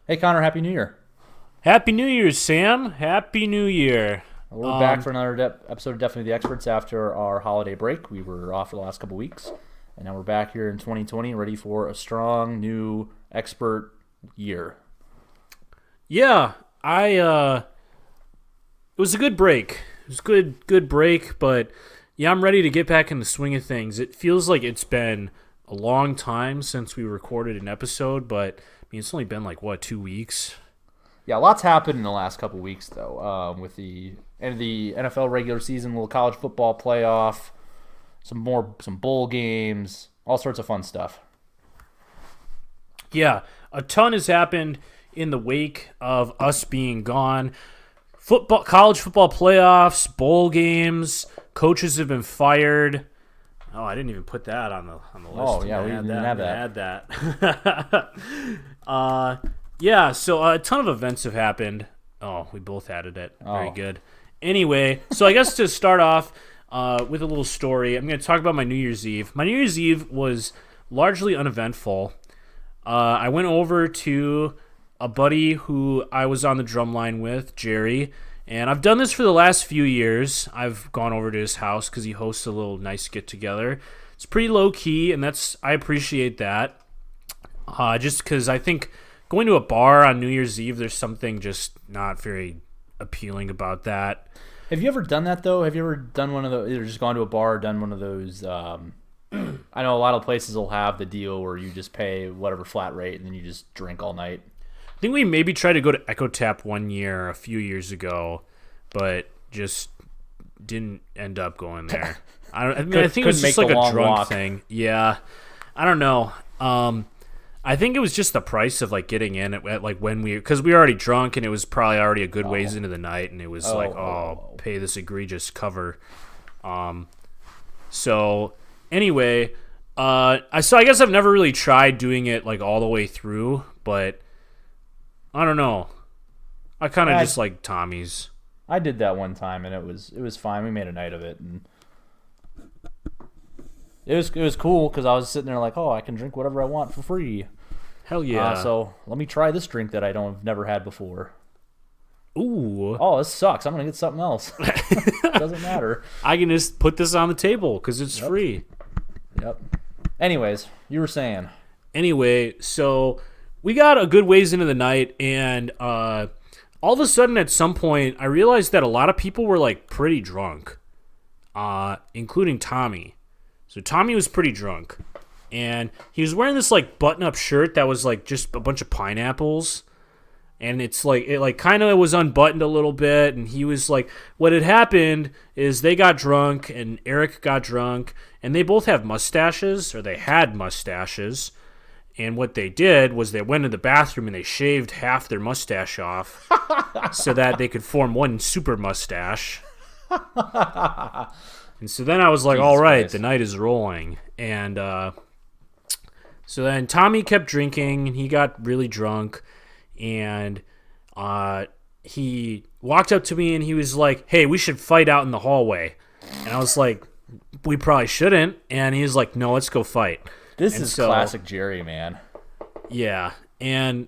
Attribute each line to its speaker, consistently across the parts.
Speaker 1: Hey Connor, Happy New Year.
Speaker 2: Happy New Year, Sam. Happy New Year.
Speaker 1: We're back for another episode of Definitely the Experts after our holiday break. We were off for the last couple weeks, and now we're back here in 2020, ready for a strong new expert year.
Speaker 2: Yeah, it was a good break. It was a good break, but yeah, I'm ready to get back in the swing of things. It feels like it's been a long time since we recorded an episode, but I mean, it's only been like 2 weeks.
Speaker 1: Yeah, lots happened in the last couple weeks, though, with the end of the NFL regular season, a little college football playoff, some bowl games, all sorts of fun stuff.
Speaker 2: Yeah, a ton has happened in the wake of us being gone. College football playoffs, bowl games, coaches have been fired. Oh, I didn't even put that on the list.
Speaker 1: Oh, yeah, we didn't have that.
Speaker 2: Add that. Yeah, so a ton of events have happened. Oh, we both added it. Very good. Anyway, so I guess to start off with a little story, I'm going to talk about my New Year's Eve. My New Year's Eve was largely uneventful. I went over to a buddy who I was on the drum line with, Jerry, and I've done this for the last few years. I've gone over to his house because he hosts a little nice get-together. It's pretty low-key, and I appreciate that. Just because I think going to a bar on New Year's Eve, there's something just not very appealing about that.
Speaker 1: Have you ever done that, though? Have you ever done one of those, either just gone to a bar or done one of those, I know a lot of places will have the deal where you just pay whatever flat rate and then you just drink all night.
Speaker 2: I think we maybe tried to go to Echo Tap one year, a few years ago, but just didn't end up going there. I think it was just like a drunk thing. Yeah. I don't know. I think it was just the price of like getting in at like because we were already drunk and it was probably already a good ways into the night, and it was pay this egregious cover. So anyway, I guess I've never really tried doing it like all the way through, but I don't know. I kind of just like Tommy's.
Speaker 1: I did that one time and it was fine. We made a night of it, and it was cool because I was sitting there like, oh, I can drink whatever I want for free.
Speaker 2: Hell yeah!
Speaker 1: So let me try this drink that I've never had before.
Speaker 2: Ooh!
Speaker 1: Oh, this sucks. I'm gonna get something else. Doesn't matter.
Speaker 2: I can just put this on the table because it's free.
Speaker 1: Yep. Anyways, you were saying.
Speaker 2: Anyway, so we got a good ways into the night, and all of a sudden, at some point, I realized that a lot of people were like pretty drunk, including Tommy. So Tommy was pretty drunk, and he was wearing this like button-up shirt that was like just a bunch of pineapples, and it kind of was unbuttoned a little bit, and he was like, what had happened is they got drunk, and Eric got drunk, and they both have mustaches, or they had mustaches, and what they did was they went to the bathroom and they shaved half their mustache off so that they could form one super mustache. And so then I was like, all right, the night is rolling. And so then Tommy kept drinking, and he got really drunk. And he walked up to me, and he was like, hey, we should fight out in the hallway. And I was like, we probably shouldn't. And he was like, no, let's go fight.
Speaker 1: This is classic Jerry, man.
Speaker 2: Yeah. And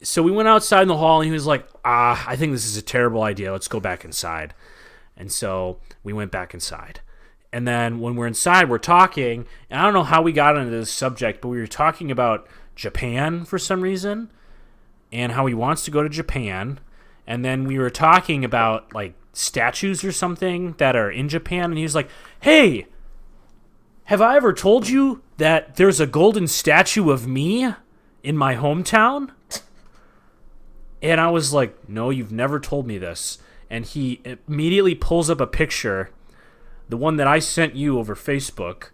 Speaker 2: so we went outside in the hall, and he was like, I think this is a terrible idea. Let's go back inside. And so we went back inside. And then when we're inside, we're talking. And I don't know how we got into this subject, but we were talking about Japan for some reason and how he wants to go to Japan. And then we were talking about like statues or something that are in Japan. And he was like, hey, have I ever told you that there's a golden statue of me in my hometown? And I was like, no, you've never told me this. And he immediately pulls up a picture, the one that I sent you over Facebook.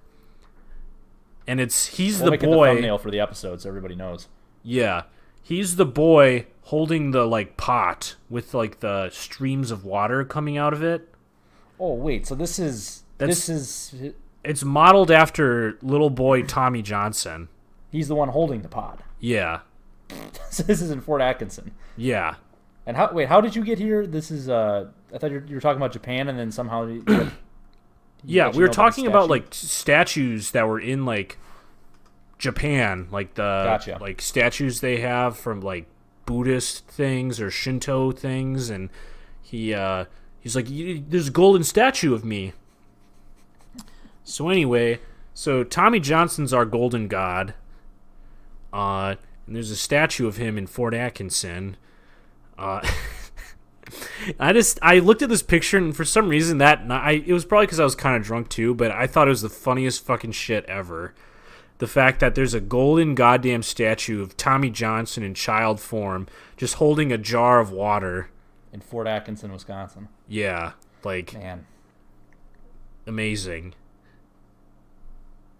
Speaker 2: And he's the boy. We'll make it the
Speaker 1: thumbnail for the episode so everybody knows.
Speaker 2: Yeah. He's the boy holding the like pot with like the streams of water coming out of it.
Speaker 1: Oh, wait. So this is
Speaker 2: it's modeled after little boy Tommy Johnson.
Speaker 1: He's the one holding the pod.
Speaker 2: Yeah.
Speaker 1: So this is in Fort Atkinson.
Speaker 2: Yeah.
Speaker 1: And how did you get here? This is I thought you were talking about Japan, and then somehow
Speaker 2: yeah, we were talking about like statues that were in like Japan, like the
Speaker 1: Gotcha.
Speaker 2: like statues they have from like Buddhist things or Shinto things, and he's like, there's a golden statue of me. So anyway, Tommy Johnson's our golden god. And there's a statue of him in Fort Atkinson. I looked at this picture, and for some reason it was probably because I was kind of drunk too, but I thought it was the funniest fucking shit ever. The fact that there's a golden goddamn statue of Tommy Johnson in child form just holding a jar of water.
Speaker 1: In Fort Atkinson, Wisconsin.
Speaker 2: Yeah, like...
Speaker 1: Man.
Speaker 2: Amazing.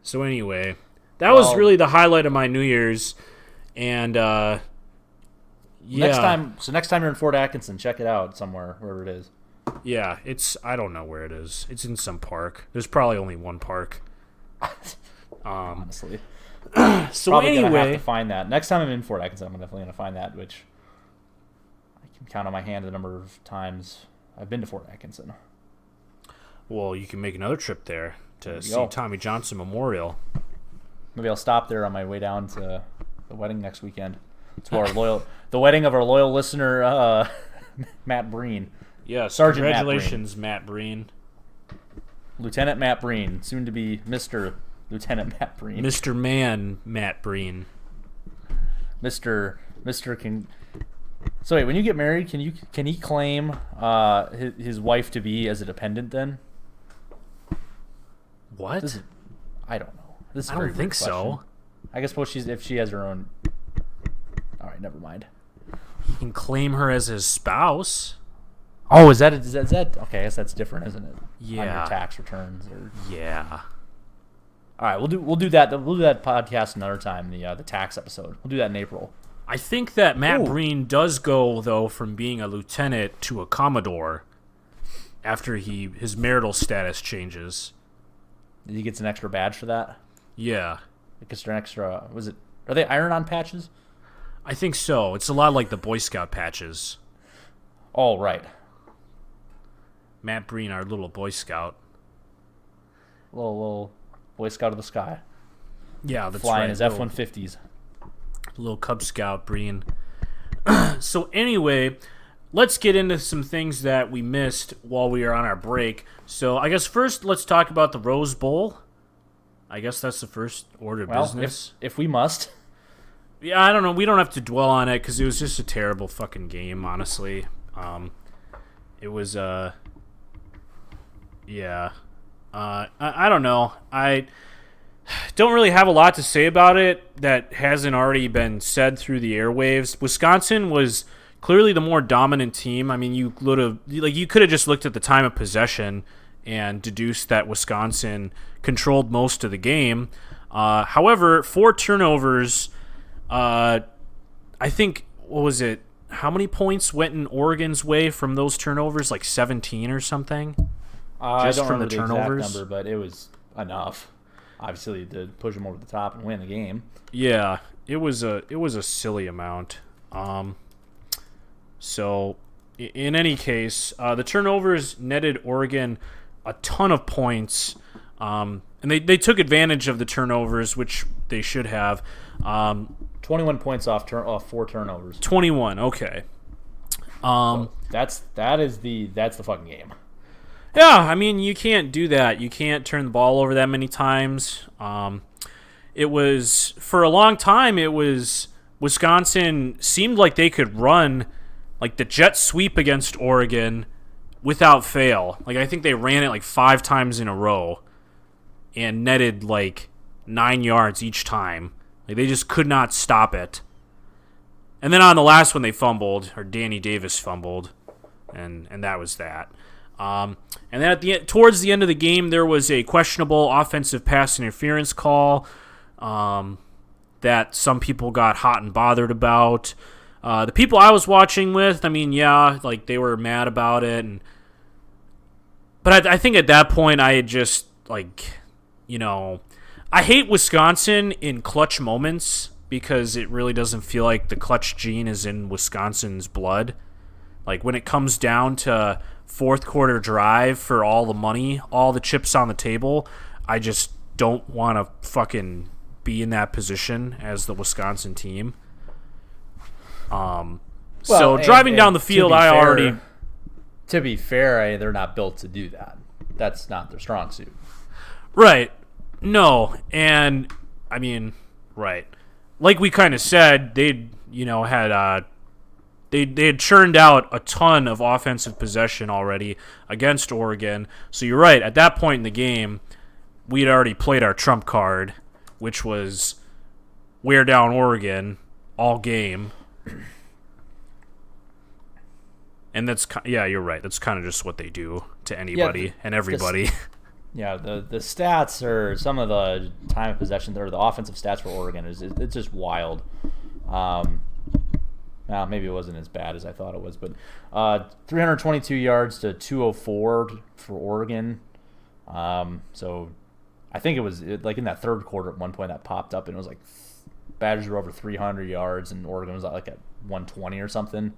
Speaker 2: So anyway, that was really the highlight of my New Year's, and yeah.
Speaker 1: Next time you're in Fort Atkinson, check it out somewhere, wherever it is.
Speaker 2: Yeah, I don't know where it is. It's in some park. There's probably only one park.
Speaker 1: Honestly.
Speaker 2: So
Speaker 1: probably
Speaker 2: anyway,
Speaker 1: gonna have to find that. Next time I'm in Fort Atkinson, I'm definitely gonna find that, which I can count on my hand the number of times I've been to Fort Atkinson.
Speaker 2: Well, you can make another trip there to see Tommy Johnson Memorial.
Speaker 1: Maybe I'll stop there on my way down to the wedding next weekend. It's the wedding of our loyal listener, Matt Breen.
Speaker 2: Yeah,
Speaker 1: Sergeant
Speaker 2: congratulations, Matt Breen.
Speaker 1: Lieutenant Matt Breen, soon to be Mr. Lieutenant Matt Breen.
Speaker 2: Mr. Man Matt Breen.
Speaker 1: Mr. Can. So wait, when you get married, can he claim his wife to be as a dependent then?
Speaker 2: What?
Speaker 1: I don't know. This is
Speaker 2: I don't think so.
Speaker 1: I guess if she has her own. All right, never mind.
Speaker 2: He can claim her as his spouse.
Speaker 1: Oh, is that okay? I guess that's different, isn't it?
Speaker 2: Yeah.
Speaker 1: On your tax returns.
Speaker 2: Yeah.
Speaker 1: All right, we'll do that. We'll do that podcast another time. The tax episode. We'll do that in April.
Speaker 2: I think that Matt Breen does go though from being a lieutenant to a commodore after his marital status changes.
Speaker 1: He gets an extra badge for that.
Speaker 2: Yeah.
Speaker 1: It gets an extra. Are they iron-on patches?
Speaker 2: I think so. It's a lot like the Boy Scout patches.
Speaker 1: Oh, right.
Speaker 2: Matt Breen, our little Boy Scout.
Speaker 1: Little Boy Scout of the sky.
Speaker 2: Yeah, that's
Speaker 1: flying
Speaker 2: right.
Speaker 1: his F-150s.
Speaker 2: Little Cub Scout Breen. So anyway, let's get into some things that we missed while we were on our break. So I guess first let's talk about the Rose Bowl. I guess that's the first order of business.
Speaker 1: If we must.
Speaker 2: Yeah, I don't know. We don't have to dwell on it because it was just a terrible fucking game, honestly. It was, yeah. I don't know. I don't really have a lot to say about it that hasn't already been said through the airwaves. Wisconsin was clearly the more dominant team. I mean, you could have just looked at the time of possession and deduced that Wisconsin controlled most of the game. However, 4 turnovers. I think, what was it? How many points went in Oregon's way from those turnovers? Like 17 or something?
Speaker 1: I don't remember the exact number, but it was enough, obviously, to push them over the top and win the game.
Speaker 2: Yeah, it was a silly amount. So, in any case, the turnovers netted Oregon a ton of points, and they took advantage of the turnovers, which they should have.
Speaker 1: 21 points off 4 turnovers.
Speaker 2: 21, okay.
Speaker 1: So that's the fucking game.
Speaker 2: Yeah, I mean, you can't do that. You can't turn the ball over that many times. It was, for a long time, Wisconsin seemed like they could run like the jet sweep against Oregon without fail. Like, I think they ran it like 5 times in a row and netted like 9 yards each time. Like, they just could not stop it. And then on the last one, they fumbled, or Danny Davis fumbled, and that was that. And then towards the end of the game, there was a questionable offensive pass interference call that some people got hot and bothered about. The people I was watching with, I mean, yeah, like they were mad about it, but I think at that point I had just I hate Wisconsin in clutch moments because it really doesn't feel like the clutch gene is in Wisconsin's blood. Like when it comes down to fourth quarter drive for all the money, all the chips on the table, I just don't want to fucking be in that position as the Wisconsin team. So driving down the field,
Speaker 1: To be fair, they're not built to do that. That's not their strong suit.
Speaker 2: Right. No, and I mean, right. Like we kind of said, they had churned out a ton of offensive possession already against Oregon. So you're right. At that point in the game, we had already played our trump card, which was wear down Oregon all game. And you're right. That's kind of just what they do to anybody and everybody.
Speaker 1: The stats are some of the time of possession or the offensive stats for Oregon it's just wild. Maybe it wasn't as bad as I thought it was, but 322 yards to 204 for Oregon. So I think it was like in that third quarter at one point that popped up and it was like Badgers were over 300 yards and Oregon was like at 120 or something.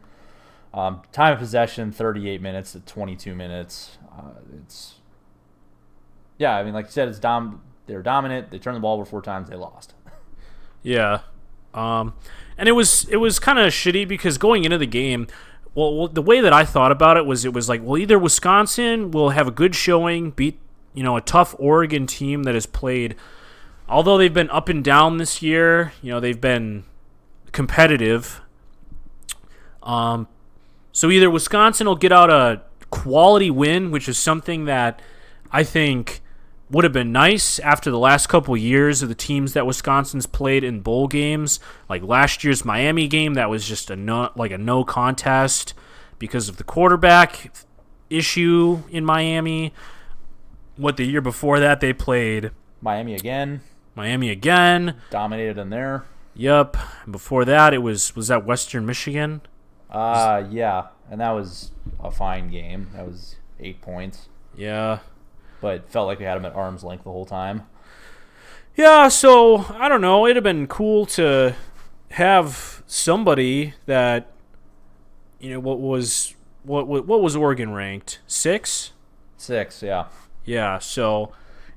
Speaker 1: Time of possession 38 minutes to 22 minutes. I mean, like you said, they were dominant. They turned the ball over 4 times. They lost.
Speaker 2: Yeah. And it was kind of shitty because going into the game, well, the way that I thought about it was like, well, either Wisconsin will have a good showing, beat, a tough Oregon team that has played, although they've been up and down this year, they've been competitive. So either Wisconsin will get out a quality win, which is something that I think would have been nice after the last couple years of the teams that Wisconsin's played in bowl games, like last year's Miami game that was just a no contest because of the quarterback issue in Miami. The year before that they played
Speaker 1: Miami again.
Speaker 2: Dominated
Speaker 1: them there.
Speaker 2: Yep. Before that was that Western Michigan?
Speaker 1: Yeah, and that was a fine game. That was 8 points.
Speaker 2: Yeah.
Speaker 1: But felt like we had them at arm's length the whole time.
Speaker 2: Yeah, so, I don't know. It'd have been cool to have somebody that, what was Oregon ranked? 6?
Speaker 1: 6, yeah.
Speaker 2: Yeah, so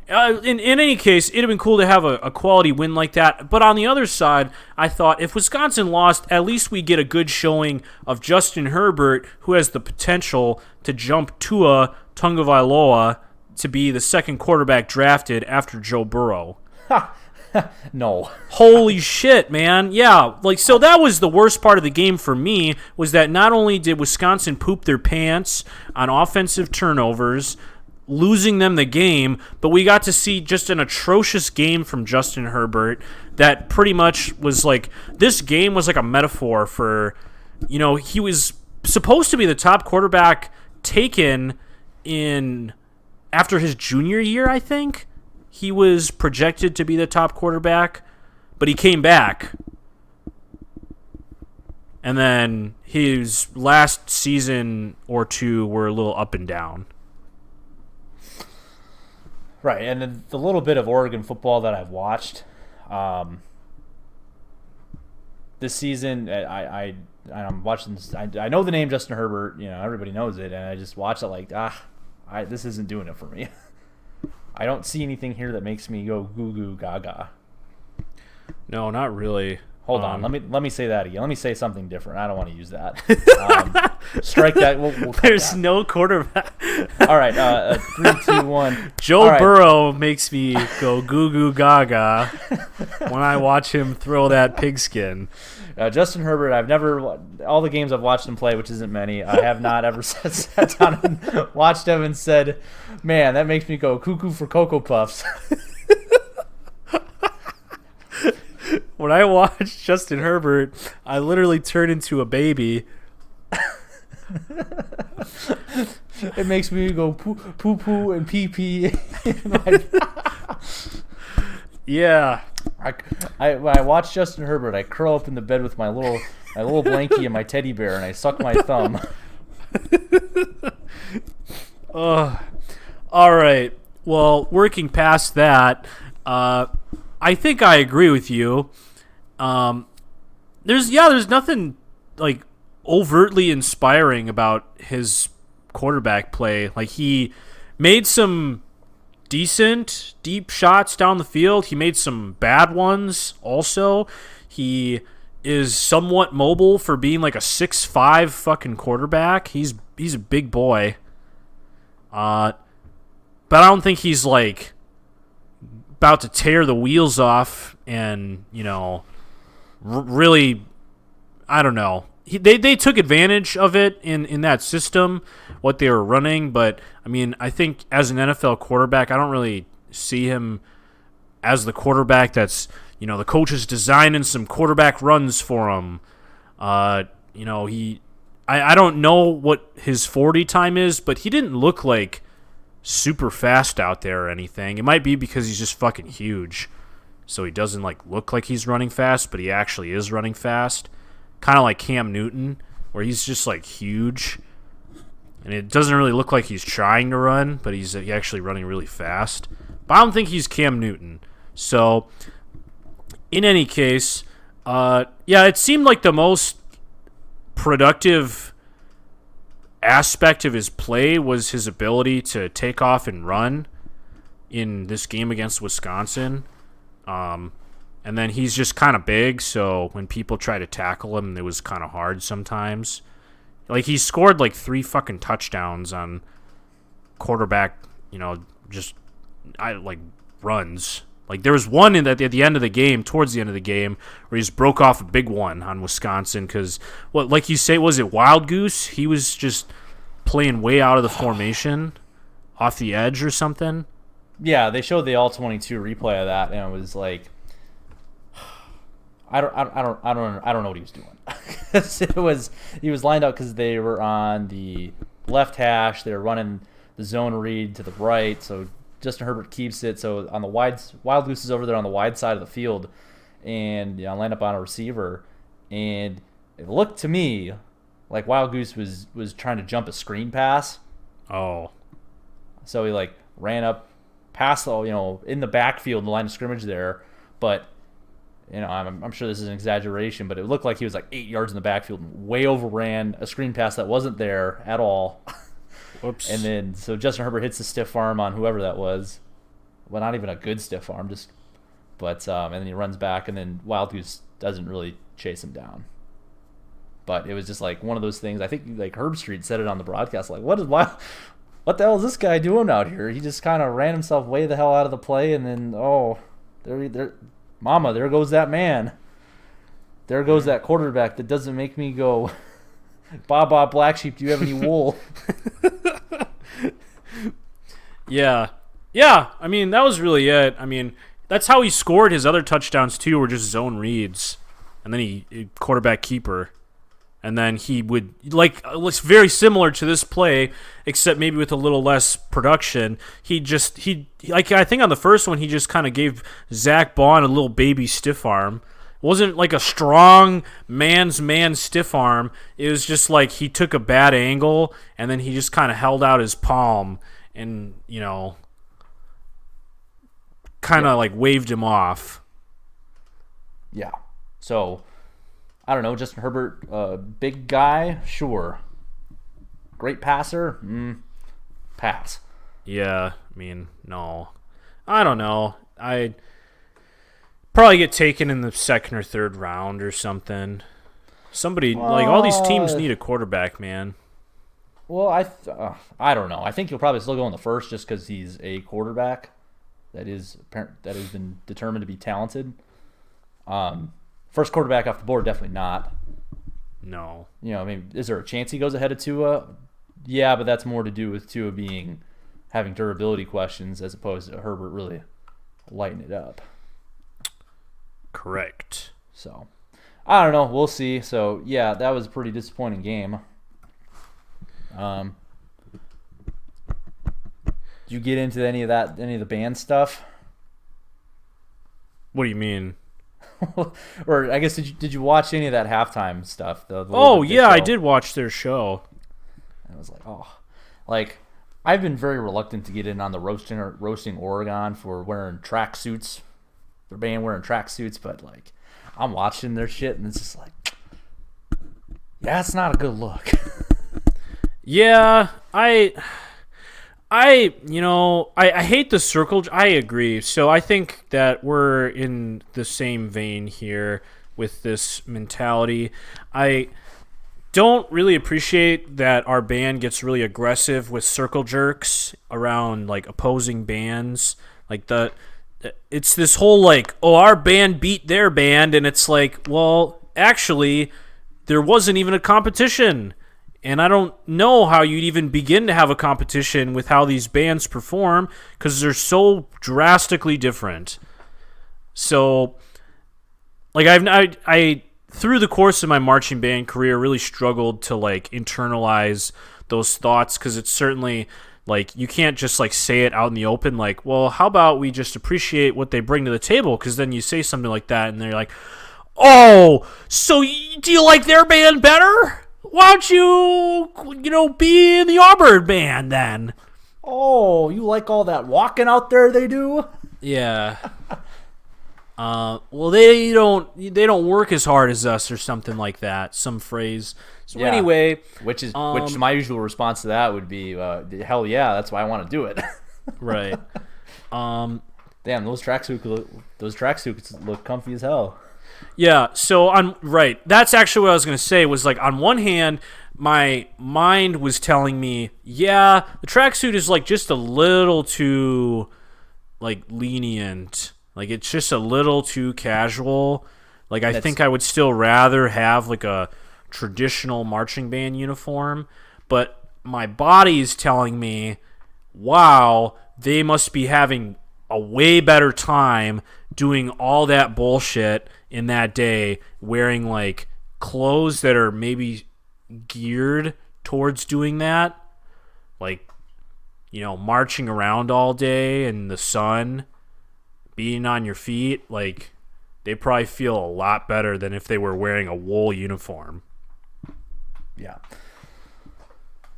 Speaker 2: in any case, it'd have been cool to have a quality win like that. But on the other side, I thought if Wisconsin lost, at least we get a good showing of Justin Herbert, who has the potential to jump Tua Tagovailoa to be the second quarterback drafted after Joe Burrow.
Speaker 1: No.
Speaker 2: Holy shit, man. Yeah, so that was the worst part of the game for me, was that not only did Wisconsin poop their pants on offensive turnovers, losing them the game, but we got to see just an atrocious game from Justin Herbert that pretty much was this game was like a metaphor for, he was supposed to be the top quarterback taken after his junior year, I think. He was projected to be the top quarterback, but he came back. And then his last season or two were a little up and down.
Speaker 1: Right, and then the little bit of Oregon football that I've watched this season, I'm watching this, I know the name Justin Herbert, everybody knows it, and I just watch it this isn't doing it for me. I don't see anything here that makes me go goo goo gaga.
Speaker 2: No, not really.
Speaker 1: Hold on, let me say that again. Let me say something different. I don't want to use that. Strike that. We'll
Speaker 2: There's
Speaker 1: that.
Speaker 2: No quarterback.
Speaker 1: All right, 3, 2, 1.
Speaker 2: Joe Burrow makes me go goo goo gaga when I watch him throw that pigskin.
Speaker 1: Justin Herbert, I've never all the games I've watched him play, which isn't many. I have not ever sat down and watched him and said, "Man, that makes me go cuckoo for Cocoa Puffs."
Speaker 2: When I watch Justin Herbert, I literally turn into a baby.
Speaker 1: It makes me go poo poo and pee pee.
Speaker 2: Yeah.
Speaker 1: When I watch Justin Herbert, I curl up in the bed with my little blankie and my teddy bear, and I suck my thumb.
Speaker 2: All right. Well, working past that, I think I agree with you. There's nothing overtly inspiring about his quarterback play. He made some decent deep shots down the field. He made some bad ones also. He is somewhat mobile for being like a 6'5" fucking quarterback. He's a big boy. But I don't think he's like about to tear the wheels off and, really, I don't know. They took advantage of it in that system, what they were running. But, I mean, I think as an NFL quarterback, I don't really see him as the quarterback that's, the coach is designing some quarterback runs for him. I don't know what his 40 time is, but he didn't look like super fast out there or anything. It might be because he's just fucking huge. So he doesn't look like he's running fast, but he actually is running fast. Kind of like Cam Newton, where he's just huge. And it doesn't really look like he's trying to run, but he's actually running really fast. But I don't think he's Cam Newton. So, in any case, it seemed like the most productive aspect of his play was his ability to take off and run in this game against Wisconsin. And then he's just kind of big, so when people try to tackle him, it was kind of hard sometimes. He scored 3 fucking touchdowns on quarterback, runs. There was one at the end of the game, towards the end of the game, where he just broke off a big one on Wisconsin because, like you say, was it Wild Goose? He was just playing way out of the formation, off the edge or something.
Speaker 1: Yeah, they showed the all-22 replay of that, and it was I don't know what he was doing. He was lined up because they were on the left hash. They were running the zone read to the right, so Justin Herbert keeps it. So on the Wild Goose is over there on the wide side of the field, and lined up on a receiver. And it looked to me like Wild Goose was trying to jump a screen pass.
Speaker 2: Oh,
Speaker 1: so he ran up past in the backfield, the line of scrimmage there, but. I'm sure this is an exaggeration, but it looked like he was 8 yards in the backfield and way overran a screen pass that wasn't there at all.
Speaker 2: Whoops.
Speaker 1: And then, so Justin Herbert hits the stiff arm on whoever that was. Well, not even a good stiff arm, and then he runs back, and then Wild Goose doesn't really chase him down. But it was just one of those things. I think Herb Street said it on the broadcast, what the hell is this guy doing out here? He just kind of ran himself way the hell out of the play, and then, Mama, there goes that man. There goes that quarterback that doesn't make me go, Baba Black Sheep, do you have any wool?
Speaker 2: Yeah. I mean, that was really it. I mean, that's how he scored his other touchdowns too, were just zone reads, and then he quarterback keeper, and then he would looks very similar to this play, except maybe with a little less production. I think on the first one he just kind of gave Zach Bond a little baby stiff arm. It wasn't a strong man's man stiff arm. It was just he took a bad angle and then he just kind of held out his palm and kind of waved him off.
Speaker 1: Yeah. So. I don't know, Justin Herbert, big guy, sure. Great passer, pass.
Speaker 2: Yeah, I mean, no. I don't know. I'd probably get taken in the second or third round or something. Somebody, all these teams need a quarterback, man.
Speaker 1: Well, I don't know. I think he'll probably still go in the first just because he's a quarterback that has been determined to be talented. First quarterback off the board, definitely not.
Speaker 2: No.
Speaker 1: Is there a chance he goes ahead of Tua? Yeah, but that's more to do with Tua having durability questions as opposed to Herbert really lighting it up.
Speaker 2: Correct.
Speaker 1: So, I don't know. We'll see. So, yeah, that was a pretty disappointing game. Did you get into any of the band stuff?
Speaker 2: What do you mean?
Speaker 1: Or I guess did you watch any of that halftime stuff?
Speaker 2: I did watch their show.
Speaker 1: And I was I've been very reluctant to get in on the roasting Oregon for wearing tracksuits. Their band wearing tracksuits, but I'm watching their shit and it's just yeah, it's not a good look.
Speaker 2: Yeah, I hate the circle. I agree. So I think that we're in the same vein here. with this mentality. I don't really appreciate that our band gets really aggressive with circle jerks around like opposing bands. Like it's this whole like, oh, our band beat their band, and it's like, well, actually, there wasn't even a competition. And I don't know how you'd even begin to have a competition with how these bands perform because they're so drastically different. So, like, I through the course of my marching band career really struggled to like internalize those thoughts because it's certainly like you can't just like say it out in the open like, well, how about we just appreciate what they bring to the table? Because then you say something like that and they're like, oh, so do you like their band better? Why don't you be in the Auburn band then?
Speaker 1: Oh, you like all that walking out there they do?
Speaker 2: Yeah. Well, they don't work as hard as us or something like that. Some phrase. So anyway,
Speaker 1: which my usual response to that would be, hell yeah, that's why I want to do it.
Speaker 2: Right.
Speaker 1: Damn, those tracksuits look comfy as hell.
Speaker 2: Yeah, so that's actually what I was going to say was like on one hand, my mind was telling me, yeah, the tracksuit is like just a little too like lenient. Like it's just a little too casual. Like I think I would still rather have like a traditional marching band uniform, but my body's telling me, wow, they must be having a way better time doing all that bullshit in that day, wearing like clothes that are maybe geared towards doing that, like, marching around all day in the sun, being on your feet. Like, they probably feel a lot better than if they were wearing a wool uniform.
Speaker 1: Yeah.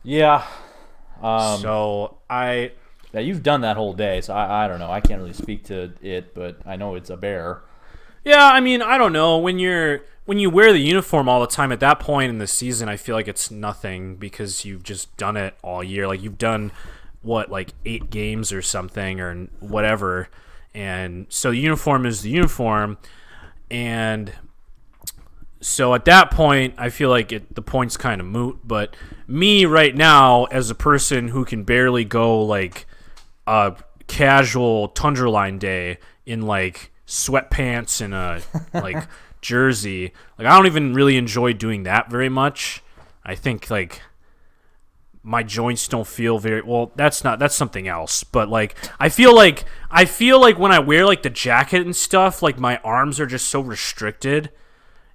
Speaker 2: Yeah,
Speaker 1: you've done that whole day, so I don't know. I can't really speak to it, but I know it's a bear.
Speaker 2: Yeah, I mean, I don't know. When you wear the uniform all the time, at that point in the season, I feel like it's nothing because you've just done it all year. Like, you've done, like 8 games or something or whatever. And so the uniform is the uniform. And so at that point, I feel like the point's kind of moot. But me right now, as a person who can barely go, like, a casual Tundra Line day in, like, sweatpants and a like jersey, like I don't even really enjoy doing that very much. I think like my joints don't feel very well. That's something else. But like I feel like when I wear like the jacket and stuff, like my arms are just so restricted,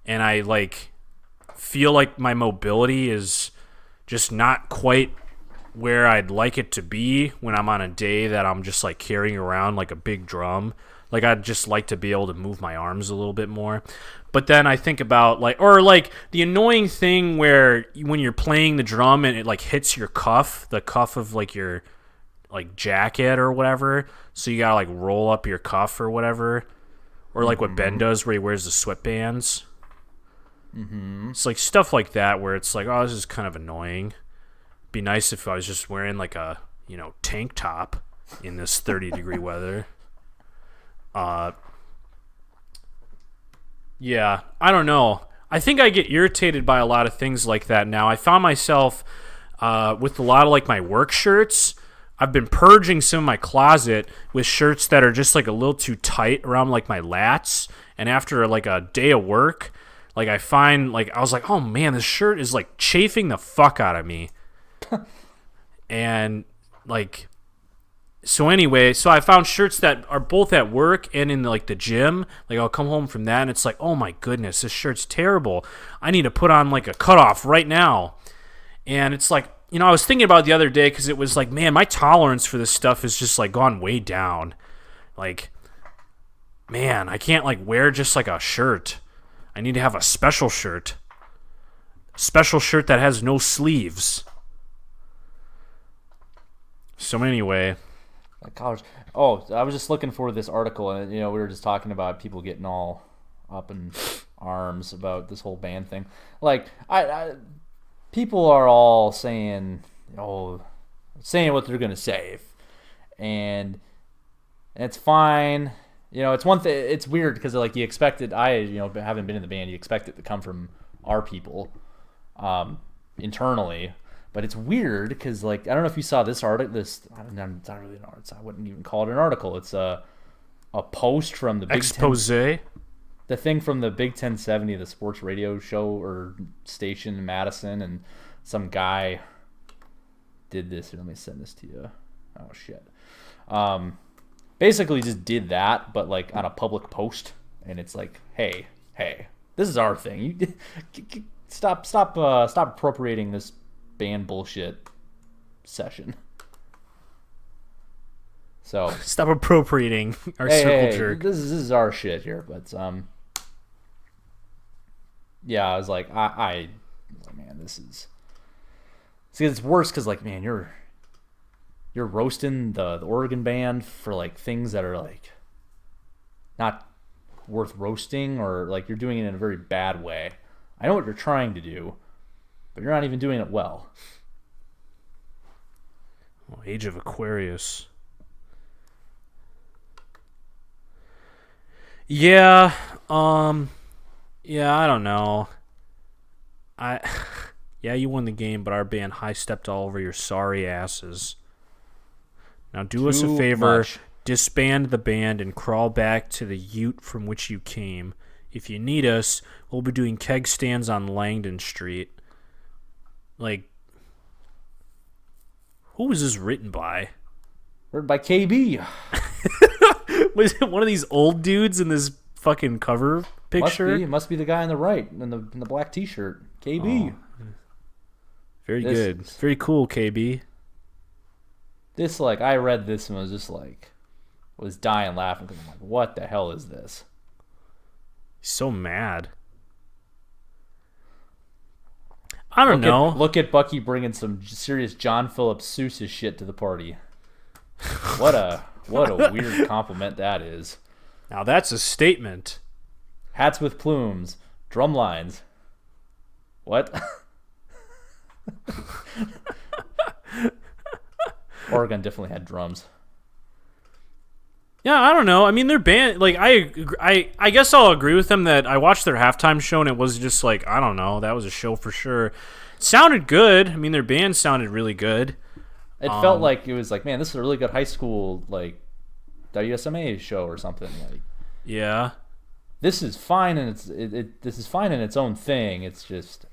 Speaker 2: and I like feel like my mobility is just not quite where I'd like it to be when I'm on a day that I'm just like carrying around like a big drum. Like, I'd just like to be able to move my arms a little bit more. But then I think about, like, or, like, the annoying thing where when you're playing the drum and it, like, hits your cuff, the cuff of, like, your, like, jacket or whatever. So you gotta, like, roll up your cuff or whatever. Or, like, what Ben does where he wears the sweatbands. Mm-hmm. It's, like, stuff like that where it's like, oh, this is kind of annoying. Be nice if I was just wearing, like, a, tank top in this 30-degree weather. Yeah, I don't know. I think I get irritated by a lot of things like that now. I found myself with a lot of like my work shirts. I've been purging some of my closet with shirts that are just like a little too tight around like my lats. And after like a day of work, like I find like I was like, oh man, this shirt is like chafing the fuck out of me. And like. So anyway, I found shirts that are both at work and in like the gym. Like I'll come home from that and it's like, oh my goodness, this shirt's terrible. I need to put on like a cutoff right now. And it's like, I was thinking about it the other day because it was like, man, my tolerance for this stuff has just like gone way down. Like, man, I can't like wear just like a shirt. I need to have a special shirt. Special shirt that has no sleeves. So anyway.
Speaker 1: College. Oh, I was just looking for this article, and we were just talking about people getting all up in arms about this whole band thing. Like, people are all saying what they're gonna say, and it's fine. It's one thing. It's weird because like you expect it. Haven't been in the band. You expect it to come from our people, internally. But it's weird because like I don't know if you saw this article. It's not really an article. I wouldn't even call it an article. It's a post from the Big
Speaker 2: expose.
Speaker 1: Ten, the thing from the Big 1070, the sports radio show or station in Madison, and some guy did this. Let me send this to you. Oh shit. Basically just did that, but like on a public post, and it's like, hey, this is our thing. You stop appropriating this band bullshit session. So
Speaker 2: stop appropriating our circle jerk.
Speaker 1: This is our shit here, but yeah, I was like, man, this is. See, it's worse because like, man, you're roasting the Oregon band for like things that are like not worth roasting, or like you're doing it in a very bad way. I know what you're trying to do, but you're not even doing it well.
Speaker 2: Oh, Age of Aquarius. Yeah, I don't know. Yeah, you won the game, but our band high-stepped all over your sorry asses. Now do us a favor, disband the band and crawl back to the ute from which you came. If you need us, we'll be doing keg stands on Langdon Street. Like, who was this written by?
Speaker 1: Written by KB.
Speaker 2: Was it one of these old dudes in this fucking cover picture?
Speaker 1: Must be the guy on the right in the black t-shirt. KB.
Speaker 2: Oh. Very good. Very cool, KB.
Speaker 1: This, like, I read this and was dying laughing because I'm like, what the hell is this?
Speaker 2: He's so mad. I don't know.
Speaker 1: Look at Bucky bringing some serious John Philip Sousa shit to the party. What a weird compliment that is.
Speaker 2: Now that's a statement.
Speaker 1: Hats with plumes, drum lines. What? Oregon definitely had drums.
Speaker 2: Yeah, I don't know. I mean, their band, like, I guess I'll agree with them that I watched their halftime show and it was just like, I don't know, that was a show for sure. It sounded good. I mean, their band sounded really good.
Speaker 1: It felt like it was like, man, this is a really good high school like WSMA show or something. Like,
Speaker 2: yeah,
Speaker 1: this is fine and this is fine in its own thing. It's just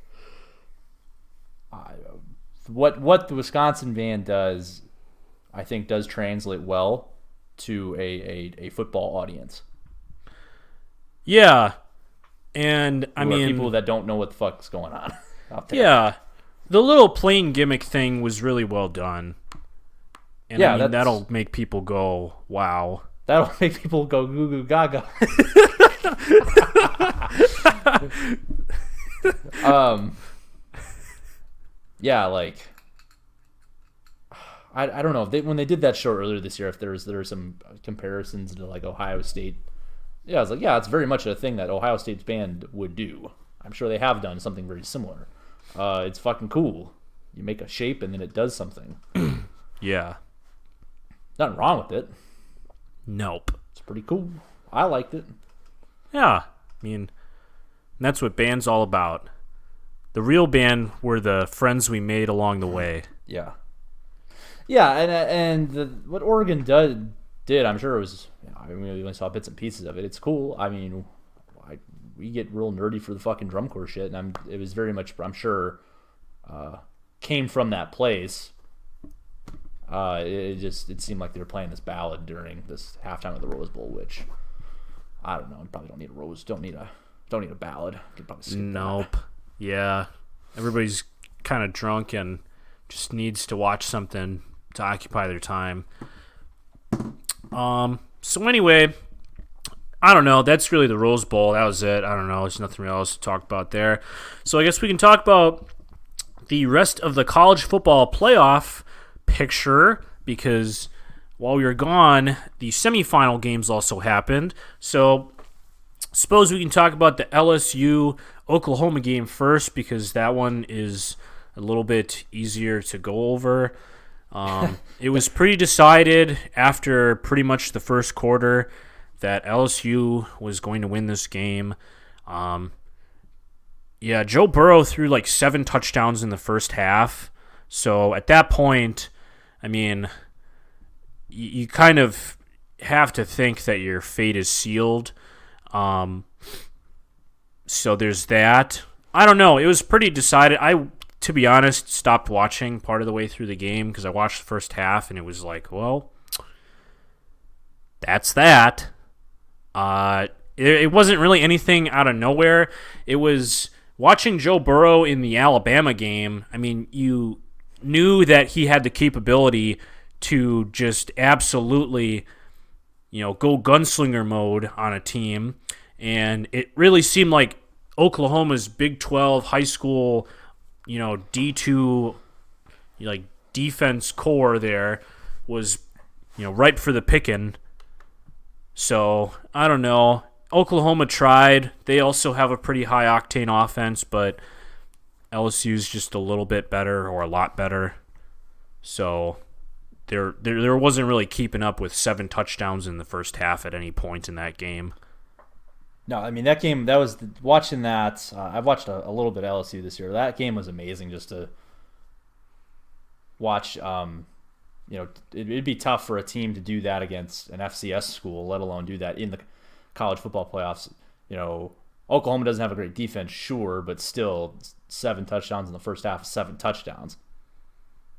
Speaker 1: what the Wisconsin band does, I think, does translate well to a football audience.
Speaker 2: Yeah, and I mean,
Speaker 1: people that don't know what the fuck's going on out there.
Speaker 2: Yeah, the little plane gimmick thing was really well done. And yeah, I mean, that'll make people go, wow.
Speaker 1: That'll make people go goo goo gaga. Yeah, like I don't know when they did that show earlier this year, if there were some comparisons to like Ohio State. Yeah, I was like, yeah, it's very much a thing that Ohio State's band would do. I'm sure they have done something very similar. It's fucking cool. You make a shape and then it does something.
Speaker 2: Yeah.
Speaker 1: Nothing wrong with it.
Speaker 2: Nope.
Speaker 1: It's pretty cool. I liked it.
Speaker 2: Yeah. I mean, that's what band's all about. The real band were the friends we made along the way.
Speaker 1: Yeah. Yeah, and what Oregon did, I'm sure it was, I mean, we only saw bits and pieces of it. It's cool. I mean, we get real nerdy for the fucking drum corps shit, and it was very much, I'm sure, came from that place. It seemed like they were playing this ballad during this halftime of the Rose Bowl, which I don't know. You probably don't need a ballad. You could probably skip
Speaker 2: nope.
Speaker 1: That.
Speaker 2: Yeah, everybody's kind of drunk and just needs to watch something to occupy their time. So anyway, I don't know. That's really the Rose Bowl. That was it. I don't know. There's nothing else to talk about there. So I guess we can talk about the rest of the college football playoff picture, because while we were gone, the semifinal games also happened. So suppose we can talk about the LSU Oklahoma game first, because that one is a little bit easier to go over. It was pretty decided after pretty much the first quarter. that LSU was going to win this game. Joe Burrow threw like 7 touchdowns in the first half. So at that point, I mean, you kind of have to think that your fate is sealed. So there's that. I don't know. It was pretty decided. I, to be honest, stopped watching part of the way through the game because I watched the first half and it was like, well, that's that. It wasn't really anything out of nowhere. It was watching Joe Burrow in the Alabama game. I mean, you knew that he had the capability to just absolutely, go gunslinger mode on a team. And it really seemed like Oklahoma's Big 12 high school, D2, defense core there was, ripe for the picking. So, I don't know. Oklahoma tried. They also have a pretty high-octane offense, but LSU's just a little bit better or a lot better. So, there wasn't really keeping up with 7 touchdowns in the first half at any point in that game.
Speaker 1: No, I mean, that game, watching that, I've watched a little bit of LSU this year. That game was amazing just to watch. It'd be tough for a team to do that against an FCS school, let alone do that in the college football playoffs. Oklahoma doesn't have a great defense, sure, but still 7 touchdowns in the first half, 7 touchdowns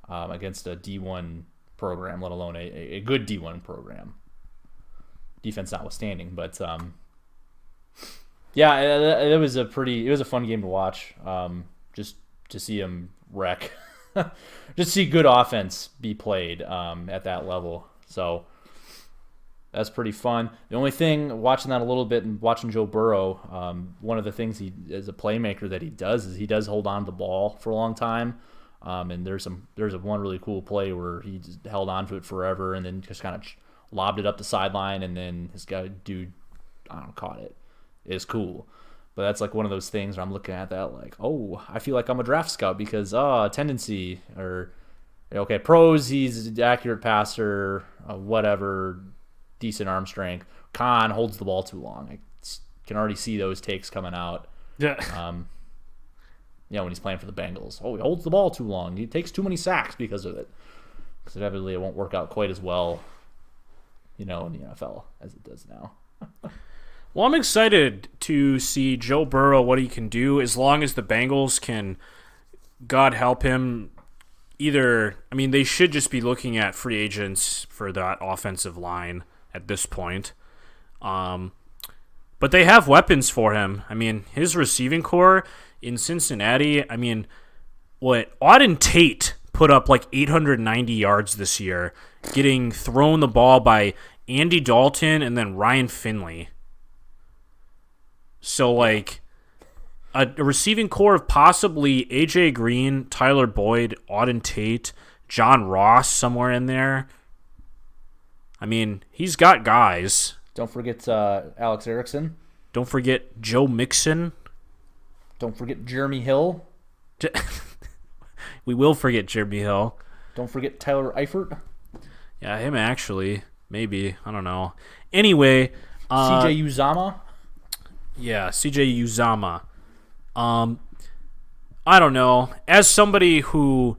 Speaker 1: against a D1 program, let alone a good D1 program. Defense notwithstanding, but it was a fun game to watch. Just to see him wreck, just see good offense be played at that level. So that's pretty fun. The only thing, watching that a little bit and watching Joe Burrow, one of the things he, as a playmaker, that he does is he does hold on to the ball for a long time. And there's one really cool play where he just held on to it forever and then just kind of lobbed it up the sideline, and then this dude, caught it. It's cool. But that's like one of those things where I'm looking at that like, oh, I feel like I'm a draft scout because tendency, or pros, he's an accurate passer, whatever, decent arm strength. Con holds the ball too long. I can already see those takes coming out.
Speaker 2: Yeah.
Speaker 1: When he's playing for the Bengals. Oh, he holds the ball too long. He takes too many sacks because of it. Because inevitably it won't work out quite as well, in the NFL as it does now.
Speaker 2: Well, I'm excited to see Joe Burrow, what he can do, as long as the Bengals can, God help him, they should just be looking at free agents for that offensive line at this point. But they have weapons for him. His receiving core in Cincinnati, Auden Tate put up like 890 yards this year, getting thrown the ball by Andy Dalton and then Ryan Finley. So, a receiving core of possibly A.J. Green, Tyler Boyd, Auden Tate, John Ross somewhere in there. He's got guys.
Speaker 1: Don't forget Alex Erickson.
Speaker 2: Don't forget Joe Mixon.
Speaker 1: Don't forget Jeremy Hill.
Speaker 2: We will forget Jeremy Hill.
Speaker 1: Don't forget Tyler Eifert.
Speaker 2: Yeah, him actually. Maybe. I don't know. Anyway.
Speaker 1: CJ Uzama.
Speaker 2: Yeah, CJ Uzama. I don't know. As somebody who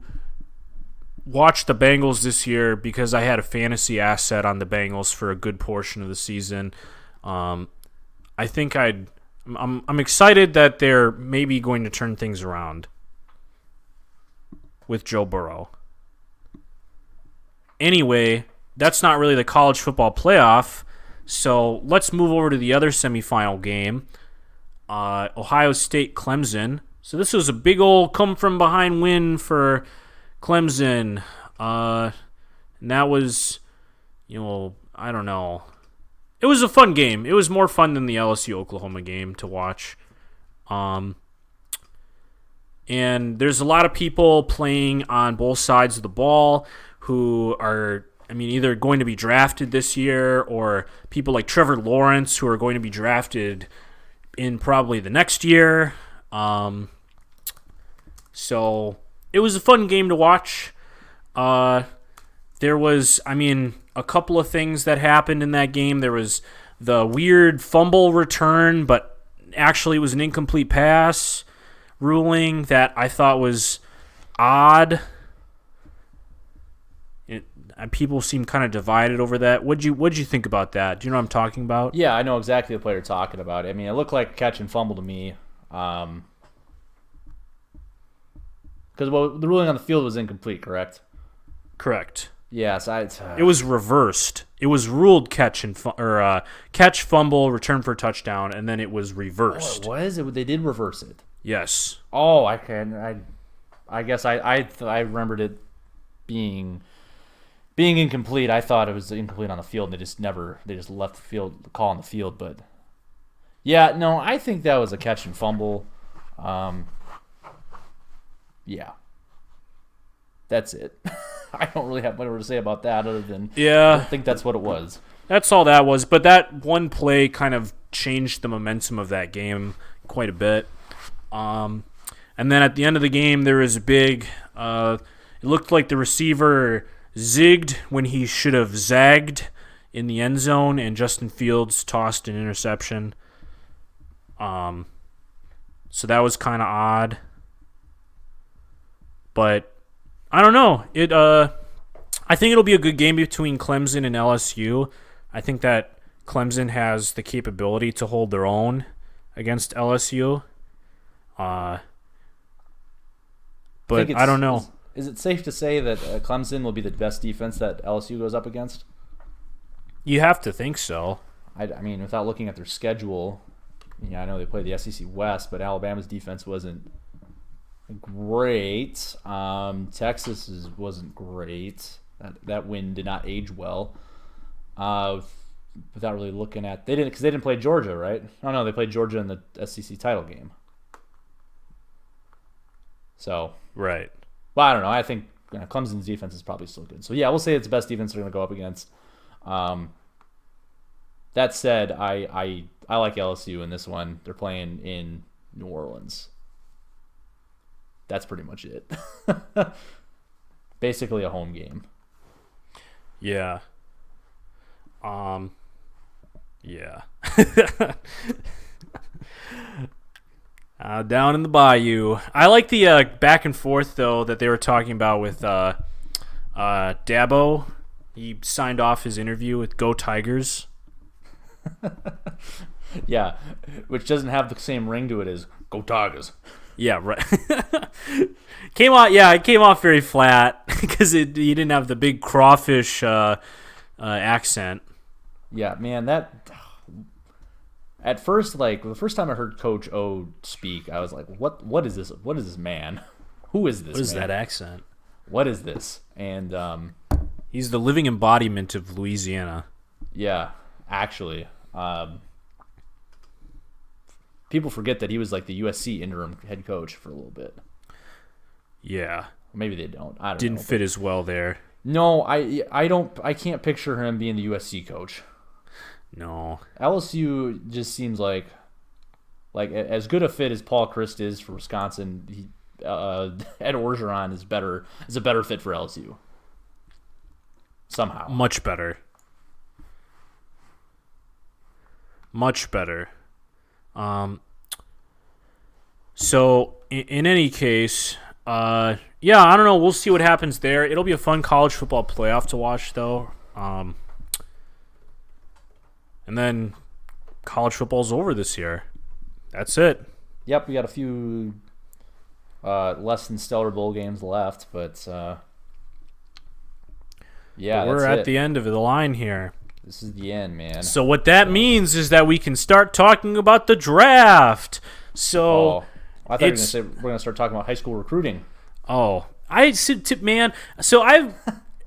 Speaker 2: watched the Bengals this year because I had a fantasy asset on the Bengals for a good portion of the season, I think I'm excited that they're maybe going to turn things around with Joe Burrow. Anyway, that's not really the college football playoff. So let's move over to the other semifinal game, Ohio State Clemson. So this was a big old come-from-behind win for Clemson. And that was, I don't know. It was a fun game. It was more fun than the LSU-Oklahoma game to watch. And there's a lot of people playing on both sides of the ball who are, either going to be drafted this year or people like Trevor Lawrence who are going to be drafted in probably the next year. So it was a fun game to watch. There was, a couple of things that happened in that game. There was the weird fumble return, but actually it was an incomplete pass ruling that I thought was odd. People seem kind of divided over that. What'd you think about that? Do you know what I'm talking about?
Speaker 1: Yeah, I know exactly the play you're talking about. I mean, it looked like catch and fumble to me. Because the ruling on the field was incomplete, correct?
Speaker 2: Correct.
Speaker 1: Yes,
Speaker 2: it was reversed. It was ruled catch, fumble, return for a touchdown, and then it was reversed.
Speaker 1: Oh, it was? They did reverse it.
Speaker 2: Yes.
Speaker 1: Oh, I guess I remembered it being incomplete. I thought it was incomplete on the field. They just left the call on the field. But yeah, no, I think that was a catch and fumble. Yeah, that's it. I don't really have much more to say about that other than I think that's what it was.
Speaker 2: That's all that was. But that one play kind of changed the momentum of that game quite a bit. And then at the end of the game, there was a big. It looked like the receiver zigged when he should have zagged in the end zone, and Justin Fields tossed an interception. So that was kind of odd. But I don't know. I think it'll be a good game between Clemson and LSU. I think that Clemson has the capability to hold their own against LSU. But I don't know.
Speaker 1: Is it safe to say that Clemson will be the best defense that LSU goes up against?
Speaker 2: You have to think so.
Speaker 1: I mean, without looking at their schedule, I know they played the SEC West, but Alabama's defense wasn't great. Texas wasn't great. That win did not age well. Without really looking at, they didn't play Georgia, right? Oh no, they played Georgia in the SEC title game. So
Speaker 2: right.
Speaker 1: Well, I don't know. I think Clemson's defense is probably still good. So yeah, we'll say it's the best defense they're going to go up against. That said, I like LSU in this one. They're playing in New Orleans. That's pretty much it. Basically a home game.
Speaker 2: Yeah. Yeah. Down in the bayou. I like the back and forth, though, that they were talking about with Dabo. He signed off his interview with Go Tigers.
Speaker 1: Yeah, which doesn't have the same ring to it as Go Tigers.
Speaker 2: Yeah, right. It came off very flat because he didn't have the big crawfish accent.
Speaker 1: Yeah, man, that... At first, the first time I heard Coach O speak, I was like, what is this? What is this man? Who is this
Speaker 2: What is
Speaker 1: man?
Speaker 2: that accent?
Speaker 1: What is this? And
Speaker 2: he's the living embodiment of Louisiana.
Speaker 1: Yeah, actually. People forget that he was like the USC interim head coach for a little bit.
Speaker 2: Yeah.
Speaker 1: Maybe they don't. I don't know.
Speaker 2: Didn't fit as well there.
Speaker 1: No, I can't picture him being the USC coach.
Speaker 2: No.
Speaker 1: LSU just seems like as good a fit as Paul Chryst is for Wisconsin, Ed Orgeron is a better fit for LSU. Somehow.
Speaker 2: Much better. Much better. So in any case, I don't know. We'll see what happens there. It'll be a fun college football playoff to watch, though. And then college football's over this year. That's it.
Speaker 1: Yep, we got a few less than stellar bowl games left, but
Speaker 2: we're at the end of the line here.
Speaker 1: This is the end, man.
Speaker 2: So what that means is that we can start talking about the draft. So
Speaker 1: I thought you were going to say we're going to start talking about high school recruiting.
Speaker 2: Oh, man. So I've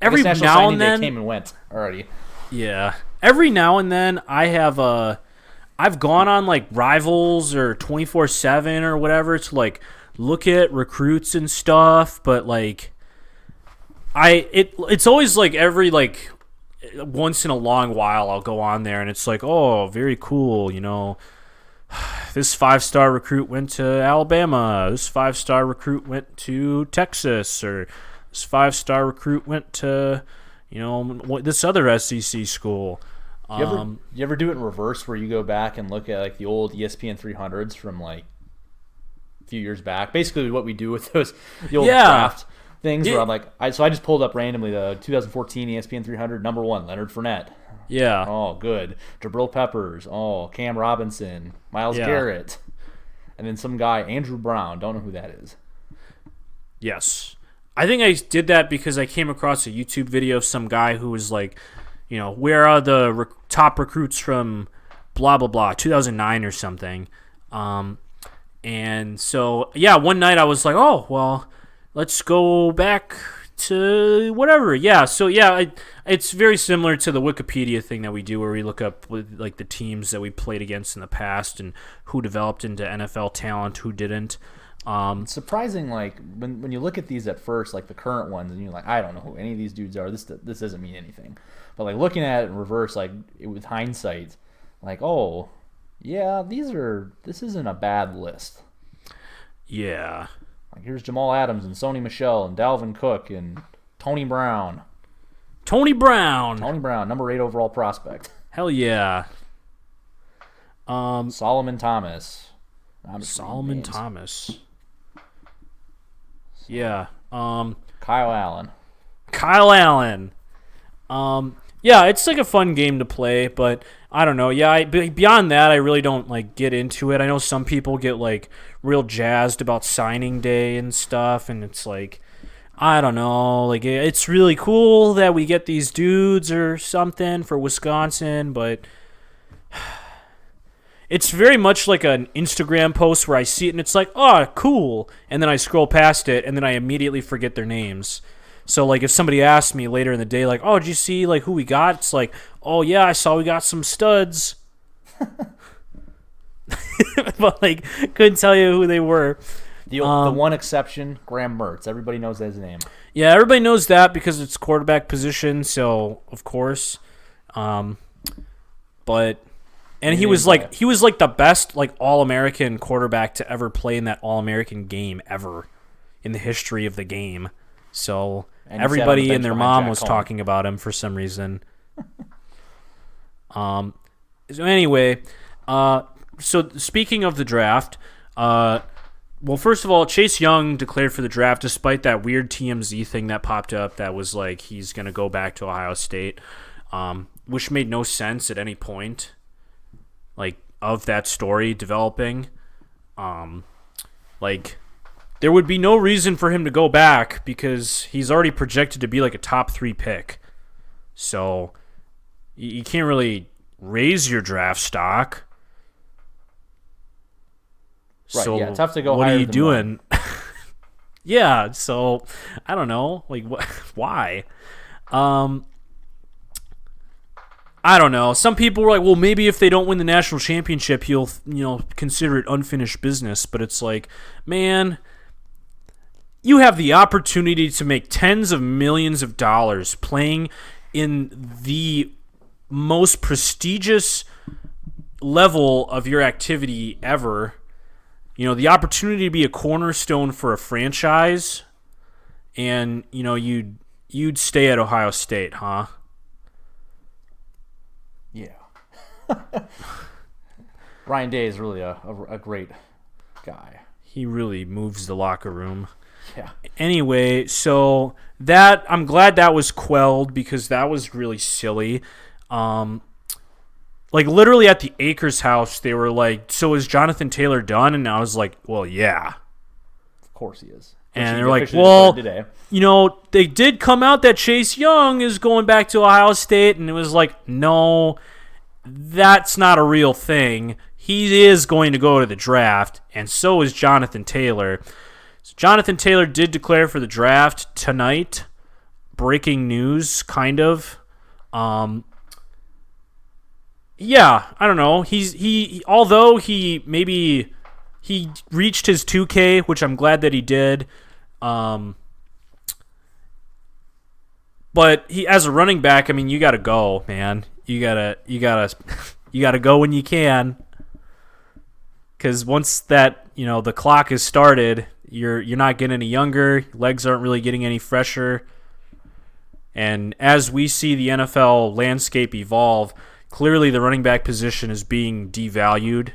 Speaker 2: every now and then
Speaker 1: came and went already.
Speaker 2: Yeah, every now and then I've gone on like Rivals or 24/7 or whatever to look at recruits and stuff, but it's always every once in a long while I'll go on there and it's like, oh, very cool, this 5-star recruit went to Alabama, this 5-star recruit went to Texas, or this 5-star recruit went to this other SEC school.
Speaker 1: You ever do it in reverse where you go back and look at like the old ESPN 300s from like a few years back? Basically, what we do with the old draft things. Where I'm like, I just pulled up randomly the 2014 ESPN 300 number 1 Leonard Fournette.
Speaker 2: Yeah.
Speaker 1: Oh, good. Jabril Peppers. Oh, Cam Robinson. Myles Garrett. And then some guy, Andrew Brown. Don't know who that is.
Speaker 2: Yes. I think I did that because I came across a YouTube video of some guy who was like, where are the top recruits from blah, blah, blah, 2009 or something. And so, one night I was like, oh, well, let's go back to whatever. Yeah, so, it's very similar to the Wikipedia thing that we do where we look up with, like, the teams that we played against in the past and who developed into NFL talent, who didn't.
Speaker 1: It's surprising, like, when you look at these at first, like the current ones, and you're like, I don't know who any of these dudes are. This doesn't mean anything. But, like, looking at it in reverse, like, with hindsight, like, oh, yeah, this isn't a bad list.
Speaker 2: Yeah.
Speaker 1: Like, here's Jamal Adams and Sony Michel and Dalvin Cook and Tony Brown.
Speaker 2: Tony Brown,
Speaker 1: number 8 overall prospect.
Speaker 2: Hell yeah.
Speaker 1: Solomon Thomas.
Speaker 2: Solomon Thomas. Yeah.
Speaker 1: Kyle Allen.
Speaker 2: Yeah, it's like a fun game to play, but I don't know. Yeah, beyond that, I really don't like get into it. I know some people get like real jazzed about signing day and stuff, and it's like, I don't know. Like, it's really cool that we get these dudes or something for Wisconsin, but it's very much like an Instagram post where I see it and it's like, oh, cool, and then I scroll past it and then I immediately forget their names. So, like, if somebody asks me later in the day, like, oh, did you see, like, who we got? It's like, oh, yeah, I saw we got some studs. But, like, couldn't tell you who they were.
Speaker 1: The one exception, Graham Mertz. Everybody knows his name. Yeah,
Speaker 2: everybody knows that because it's quarterback position, so, of course. But... And he was like the best like All-American quarterback to ever play in that All-American game ever in the history of the game. So everybody and their mom was talking about him for some reason. So anyway, so speaking of the draft, well, first of all, Chase Young declared for the draft despite that weird TMZ thing that popped up that was like he's going to go back to Ohio State, which made no sense at any point. Like, of that story developing, like, there would be no reason for him to go back because he's already projected to be like a top 3 pick. So you can't really raise your draft stock.
Speaker 1: Right,
Speaker 2: so
Speaker 1: yeah, tough to go
Speaker 2: what
Speaker 1: higher
Speaker 2: are you
Speaker 1: than
Speaker 2: doing? Yeah, so I don't know, like, why? I don't know. Some people were like, well, maybe if they don't win the national championship, he'll, consider it unfinished business. But it's like, man, you have the opportunity to make tens of millions of dollars playing in the most prestigious level of your activity ever. The opportunity to be a cornerstone for a franchise, and, you'd stay at Ohio State, huh?
Speaker 1: Yeah. Ryan Day is really a great guy.
Speaker 2: He really moves the locker room.
Speaker 1: Yeah.
Speaker 2: Anyway, so that I'm glad that was quelled because that was really silly. Like literally at the Akers house, they were like, "So is Jonathan Taylor done?" And I was like, "Well, yeah,
Speaker 1: of course he is."
Speaker 2: And they're like, "Well, they did come out that Chase Young is going back to Ohio State," and it was like, "No, that's not a real thing. He is going to go to the draft, and so is Jonathan Taylor." So Jonathan Taylor did declare for the draft tonight. Breaking news, kind of. Yeah, I don't know. Although he reached his 2K, which I'm glad that he did. But he, as a running back, I mean, you got to go, man. You gotta go when you can. Because once that the clock is started, you're not getting any younger. Legs aren't really getting any fresher. And as we see the NFL landscape evolve, clearly the running back position is being devalued.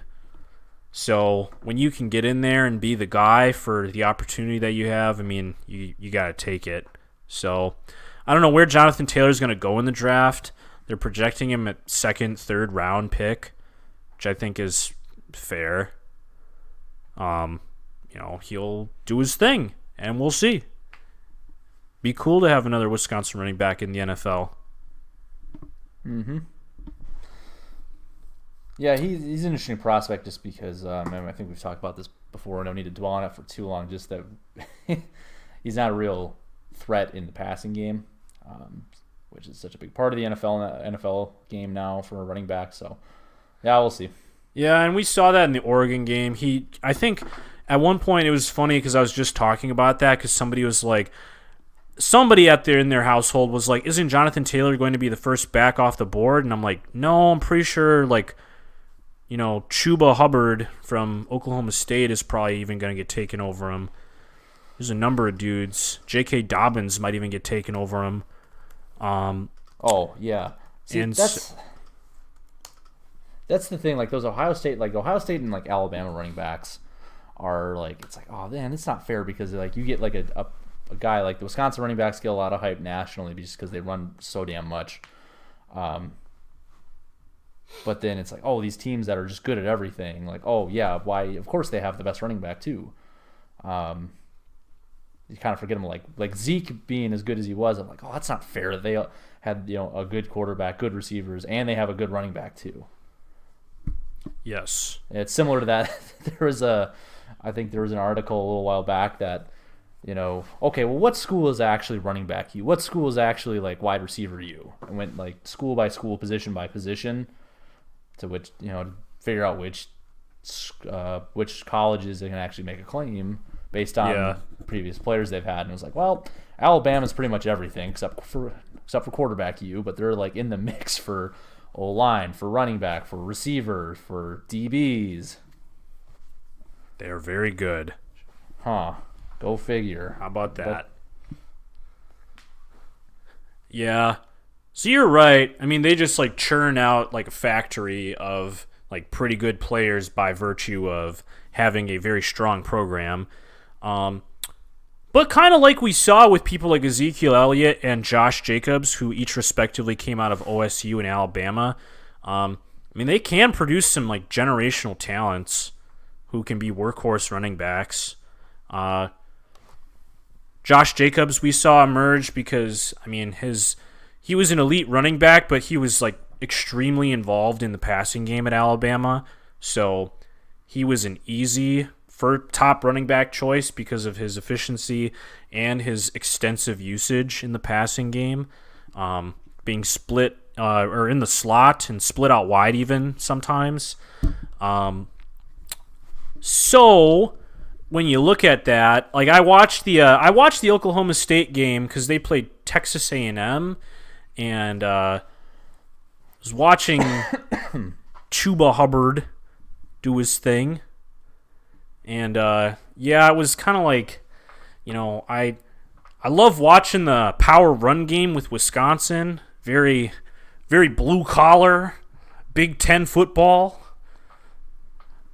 Speaker 2: So when you can get in there and be the guy for the opportunity that you have, I mean, you got to take it. So I don't know where Jonathan Taylor's going to go in the draft. They're projecting him at second, third round pick, which I think is fair. He'll do his thing, and we'll see. Be cool to have another Wisconsin running back in the NFL.
Speaker 1: Mm-hmm. Yeah, he's an interesting prospect just because I think we've talked about this before. I don't need to dwell on it for too long. Just that he's not a real threat in the passing game, which is such a big part of the NFL game now for a running back. So, yeah, we'll see.
Speaker 2: Yeah, and we saw that in the Oregon game. I think at one point it was funny because I was just talking about that because somebody out there in their household was like, isn't Jonathan Taylor going to be the first back off the board? And I'm like, no, I'm pretty sure Chuba Hubbard from Oklahoma State is probably even going to get taken over him. There's a number of dudes. J.K. Dobbins might even get taken over him.
Speaker 1: Yeah. See, and that's the thing. Like those Ohio State and like Alabama running backs are like, it's like, oh man, it's not fair because like you get like a guy like the Wisconsin running backs get a lot of hype nationally just because they run so damn much. But then it's like, oh, these teams that are just good at everything, like, oh yeah, why? Of course they have the best running back too. You kind of forget them, like Zeke being as good as he was. I'm like, oh, that's not fair. They had a good quarterback, good receivers, and they have a good running back too.
Speaker 2: Yes,
Speaker 1: it's similar to that. I think there was an article a little while back that, okay, well, what school is actually running back you? What school is actually like wide receiver you? And went like school by school, position by position, to which to figure out which colleges they can actually make a claim based on previous players they've had. And it was like, well, Alabama's pretty much everything except for quarterback you, but they're like in the mix for O-line, for running back, for receiver, for DBs.
Speaker 2: They're very good.
Speaker 1: Huh. Go figure.
Speaker 2: How about that? Yeah. So you're right. I mean, they just like churn out like a factory of like pretty good players by virtue of having a very strong program. But kind of like we saw with people like Ezekiel Elliott and Josh Jacobs, who each respectively came out of OSU and Alabama. I mean, they can produce some like generational talents who can be workhorse running backs. Josh Jacobs we saw emerge because, I mean, he was an elite running back, but he was like extremely involved in the passing game at Alabama. So he was an easy top running back choice because of his efficiency and his extensive usage in the passing game, being split or in the slot and split out wide even sometimes. So when you look at that, like I watched the Oklahoma State game because they played Texas A&M, and was watching Chuba Hubbard do his thing. And, it was kind of like, I love watching the power run game with Wisconsin. Very, very blue-collar, Big Ten football.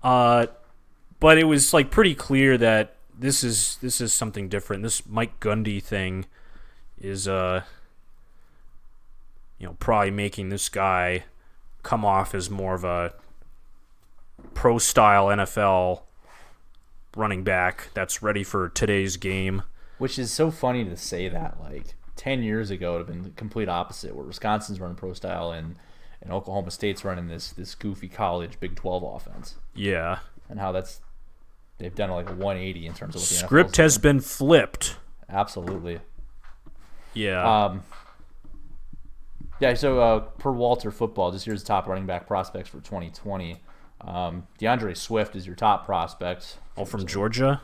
Speaker 2: But it was, like, pretty clear that this is something different. This Mike Gundy thing is, probably making this guy come off as more of a pro-style NFL running back that's ready for today's game.
Speaker 1: Which is so funny to say that. Like 10 years ago, it would have been the complete opposite, where Wisconsin's running pro style and Oklahoma State's running this goofy college Big 12 offense.
Speaker 2: Yeah.
Speaker 1: And how they've done like a 180 in terms of what the
Speaker 2: script has been flipped.
Speaker 1: Absolutely.
Speaker 2: Yeah.
Speaker 1: So per Walter Football, just here's the top running back prospects for 2020. DeAndre Swift is your top prospect.
Speaker 2: Oh, from Georgia?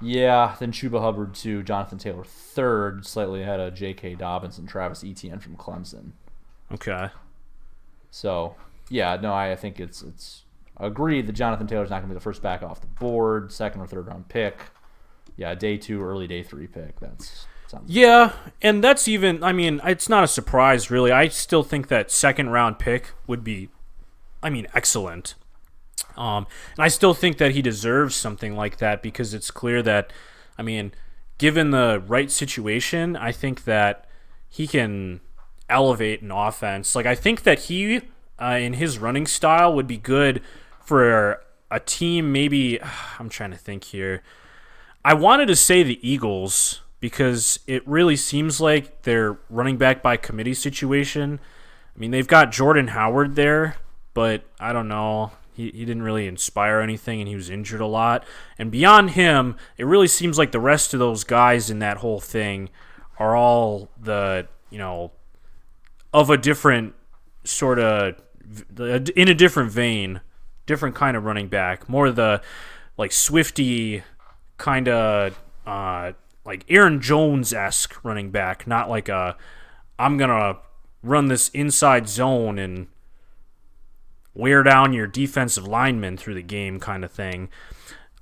Speaker 1: Yeah, then Chuba Hubbard 2, Jonathan Taylor 3rd, slightly ahead of J.K. Dobbins and Travis Etienne from Clemson.
Speaker 2: Okay.
Speaker 1: So, I think it's agreed that Jonathan Taylor's not going to be the first back off the board, second or third round pick. Yeah, day 2, early day 3 pick.
Speaker 2: Yeah, and that's even, I mean, it's not a surprise, really. I still think that second-round pick would be, I mean, excellent. And I still think that he deserves something like that because it's clear that, I mean, given the right situation, I think that he can elevate an offense. Like, I think that he, in his running style, would be good for a team maybe, I'm trying to think here. I wanted to say the Eagles because it really seems like their running back by committee situation. I mean, they've got Jordan Howard there, but I don't know. He didn't really inspire anything, and he was injured a lot. And beyond him, it really seems like the rest of those guys in that whole thing are all of a different sort of, in a different vein, different kind of running back. More the, like, Swifty kind of, like Aaron Jones-esque running back, not like I'm going to run this inside zone and wear down your defensive linemen through the game kind of thing.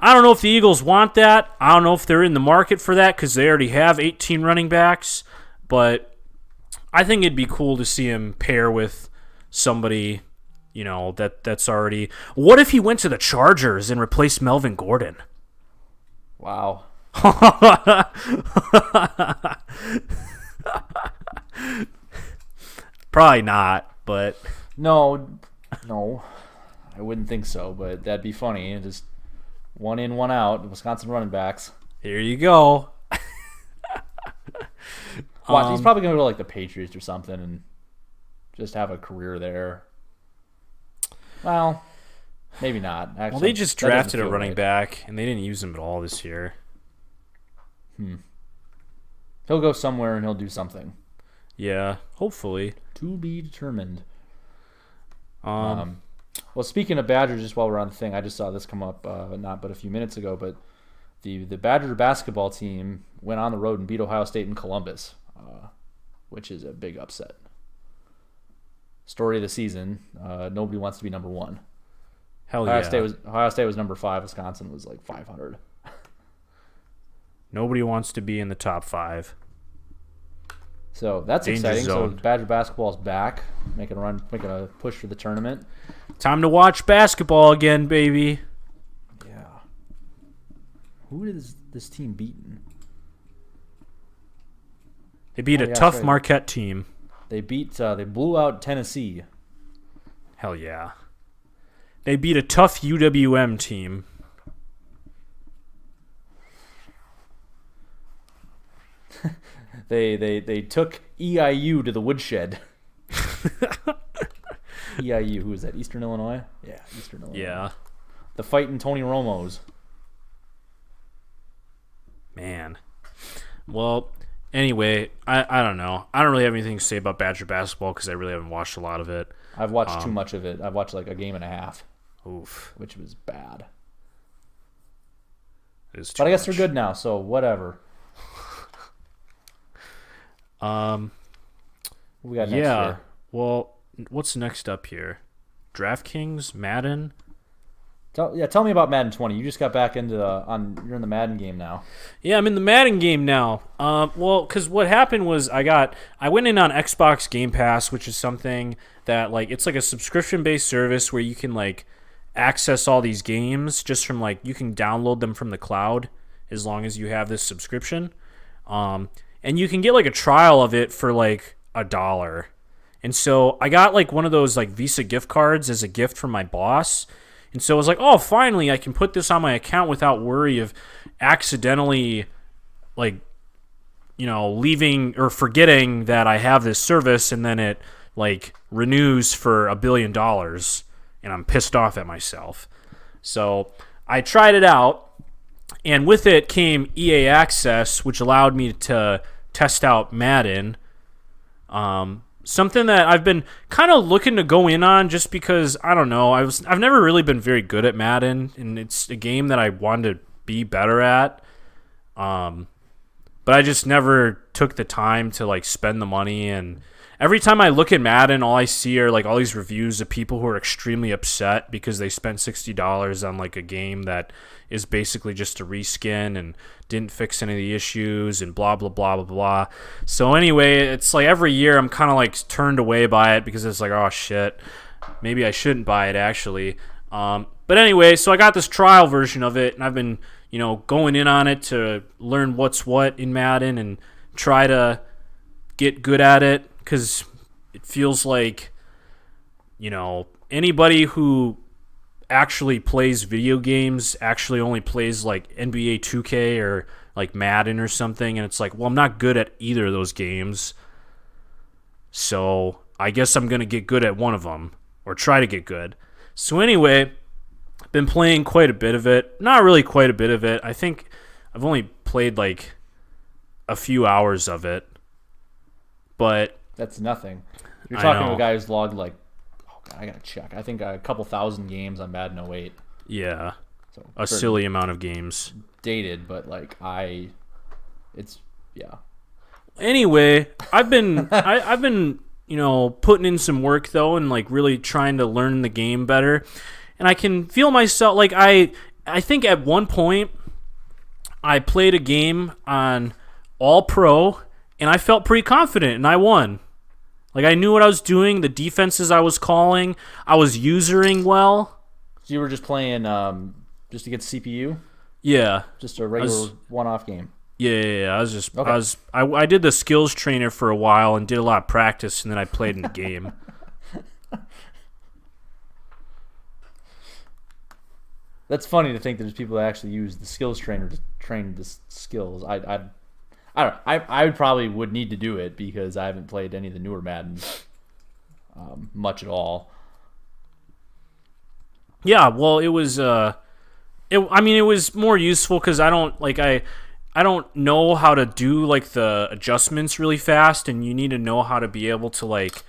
Speaker 2: I don't know if the Eagles want that. I don't know if they're in the market for that because they already have 18 running backs, but I think it'd be cool to see him pair with somebody, that's already... What if he went to the Chargers and replaced Melvin Gordon?
Speaker 1: Wow.
Speaker 2: Probably not, but
Speaker 1: no, I wouldn't think so. But that'd be funny. Just one in, one out. Wisconsin running backs.
Speaker 2: Here you go.
Speaker 1: Watch, he's probably gonna go to like the Patriots or something and just have a career there. Well, maybe not. Actually,
Speaker 2: well, they just drafted a running back and they didn't use him at all this year.
Speaker 1: He'll go somewhere and he'll do something.
Speaker 2: Yeah, hopefully.
Speaker 1: To be determined. Well, speaking of Badgers, just while we're on the thing, I just saw this come up not but a few minutes ago, but the Badger basketball team went on the road and beat Ohio State in Columbus, which is a big upset. Story of the season. Nobody wants to be number one.
Speaker 2: Hell
Speaker 1: Ohio
Speaker 2: yeah.
Speaker 1: Ohio State was number 5. Wisconsin was like 500.
Speaker 2: Nobody wants to be in the top 5.
Speaker 1: So that's
Speaker 2: Danger
Speaker 1: exciting.
Speaker 2: zone.
Speaker 1: So Badger basketball is back, making a push for the tournament.
Speaker 2: Time to watch basketball again, baby.
Speaker 1: Yeah. Who is this team beaten?
Speaker 2: They beat a tough Marquette team.
Speaker 1: They blew out Tennessee.
Speaker 2: Hell yeah. They beat a tough UWM team.
Speaker 1: They took EIU to the woodshed. EIU, who is that? Eastern Illinois? Yeah, Eastern Illinois.
Speaker 2: Yeah.
Speaker 1: The fighting Tony Romos.
Speaker 2: Man. Well, anyway, I don't know. I don't really have anything to say about Badger basketball because I really haven't watched a lot of it.
Speaker 1: I've watched too much of it. I've watched like a game and a half.
Speaker 2: Oof.
Speaker 1: Which was bad.
Speaker 2: But
Speaker 1: I guess they're good now, so whatever. What we got next year?
Speaker 2: Well, what's next up here? DraftKings, Madden.
Speaker 1: Tell me about Madden 20. You just got back into you're in the Madden game now.
Speaker 2: Yeah, I'm in the Madden game now. Well, because what happened was I went in on Xbox Game Pass, which is something that it's like a subscription-based service where you can access all these games just from you can download them from the cloud as long as you have this subscription. And you can get a trial of it for $1. And so I got one of those Visa gift cards as a gift from my boss. And so I was like, oh, finally I can put this on my account without worry of accidentally leaving or forgetting that I have this service and then it renews for $1 billion and I'm pissed off at myself. So I tried it out, and with it came EA Access, which allowed me to test out Madden. Something that I've been kind of looking to go in on just because, I don't know, I've never really been very good at Madden, and it's a game that I wanted to be better at. But I just never took the time to spend the money, and every time I look at Madden, all I see are like all these reviews of people who are extremely upset because they spent $60 on like a game that is basically just a reskin and didn't fix any of the issues and blah blah blah blah blah. So anyway, it's like every year I'm kind of like turned away by it because it's like, oh shit, maybe I shouldn't buy it actually. But anyway, so I got this trial version of it, and I've been, going in on it to learn what's what in Madden and try to get good at it, because it feels like, anybody who actually plays video games actually only plays like NBA 2K or like Madden or something, and it's like, well, I'm not good at either of those games, so I guess I'm going to get good at one of them, or try to get good. So anyway, I've been playing quite a bit of it. Not really quite a bit of it. I think I've only played like a few hours of it, but
Speaker 1: that's nothing. You're talking to a guy who's logged like, I gotta check. I think a couple thousand games on Madden 08.
Speaker 2: Yeah,
Speaker 1: so
Speaker 2: a silly amount of games.
Speaker 1: Dated, but like it's yeah.
Speaker 2: Anyway, I've been putting in some work though, and like really trying to learn the game better, and I can feel myself like I think at one point I played a game on All Pro, and I felt pretty confident, and I won. Like, I knew what I was doing, the defenses I was calling, I was usering well.
Speaker 1: So you were just playing just against CPU?
Speaker 2: Yeah.
Speaker 1: Just a regular one-off game?
Speaker 2: Yeah. I did the skills trainer for a while and did a lot of practice, and then I played in the game.
Speaker 1: That's funny to think that there's people that actually use the skills trainer to train the skills. I don't know. I probably would need to do it because I haven't played any of the newer Maddens much at all.
Speaker 2: Yeah, well, it was it was more useful because I don't know how to do like the adjustments really fast, and you need to know how to be able to like,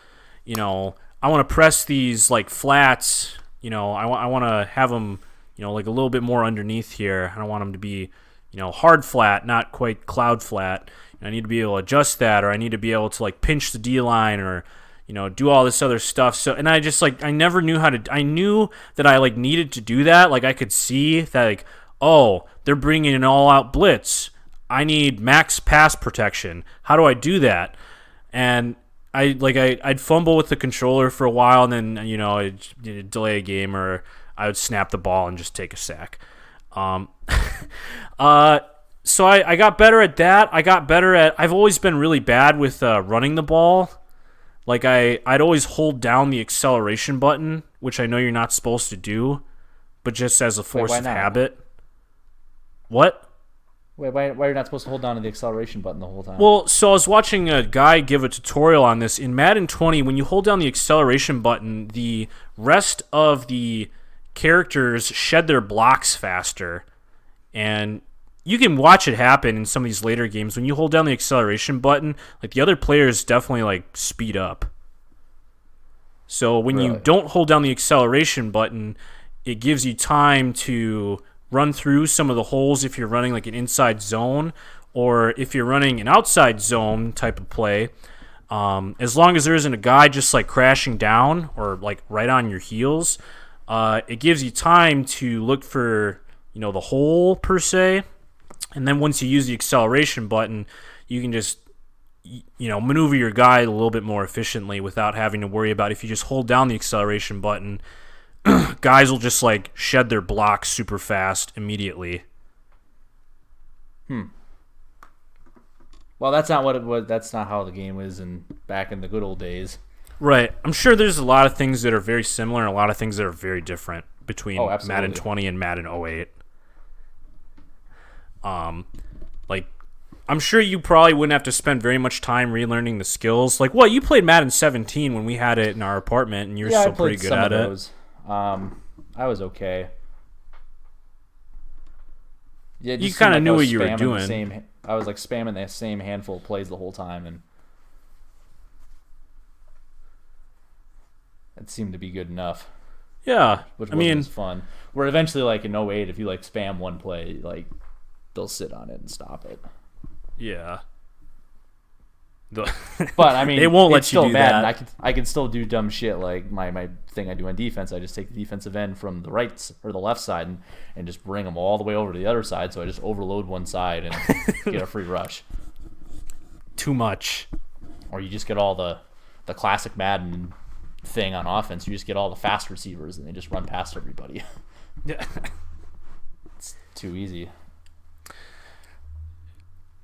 Speaker 2: I want to press these like flats, I want to have them, like a little bit more underneath here. I don't want them to be, hard flat, not quite cloud flat. I need to be able to adjust that, or I need to be able to like pinch the D line, or do all this other stuff. So, and I just like, I never knew how to. I knew that I like needed to do that. Like I could see that like, oh, they're bringing an all-out blitz. I need max pass protection. How do I do that? And I'd fumble with the controller for a while, and then I'd delay a game, or I would snap the ball and just take a sack. So I got better at that. I've always been really bad with running the ball. Like I'd always hold down the acceleration button, which I know you're not supposed to do, but just as a force of habit. What?
Speaker 1: Wait, why are you not supposed to hold down to the acceleration button the whole time?
Speaker 2: Well, so I was watching a guy give a tutorial on this. In Madden 20, when you hold down the acceleration button, the rest of the characters shed their blocks faster. And you can watch it happen in some of these later games. When you hold down the acceleration button, like the other players definitely like speed up. So when you don't hold down the acceleration button, it gives you time to run through some of the holes if you're running like an inside zone, or if you're running an outside zone type of play. As long as there isn't a guy just like crashing down or like right on your heels, it gives you time to look for the hole per se. And then once you use the acceleration button, you can just maneuver your guy a little bit more efficiently without having to worry about, if you just hold down the acceleration button, guys will just like shed their blocks super fast immediately.
Speaker 1: Well, that's not what it was. That's not how the game was back in the good old days.
Speaker 2: Right. I'm sure there's a lot of things that are very similar and a lot of things that are very different between Madden 20 and Madden 08. Like, I'm sure you probably wouldn't have to spend very much time relearning the skills. Like, what, you played Madden 17 when we had it in our apartment, and you're still pretty good at it.
Speaker 1: I was okay. Yeah,
Speaker 2: you kind of knew what you were doing.
Speaker 1: I was like spamming the same handful of plays the whole time, and it seemed to be good enough.
Speaker 2: Yeah,
Speaker 1: which wasn't as fun. Where eventually, like in 08, if you like spam one play, like they'll sit on it and stop it.
Speaker 2: Yeah.
Speaker 1: But I mean,
Speaker 2: they won't let
Speaker 1: it's
Speaker 2: you
Speaker 1: still
Speaker 2: do
Speaker 1: Madden.
Speaker 2: that.
Speaker 1: I can still do dumb shit like my thing I do on defense. I just take the defensive end from the right or the left side and just bring them all the way over to the other side. So I just overload one side and get a free rush.
Speaker 2: Too much.
Speaker 1: Or you just get all the classic Madden thing on offense. You just get all the fast receivers and they just run past everybody.
Speaker 2: Yeah.
Speaker 1: It's too easy.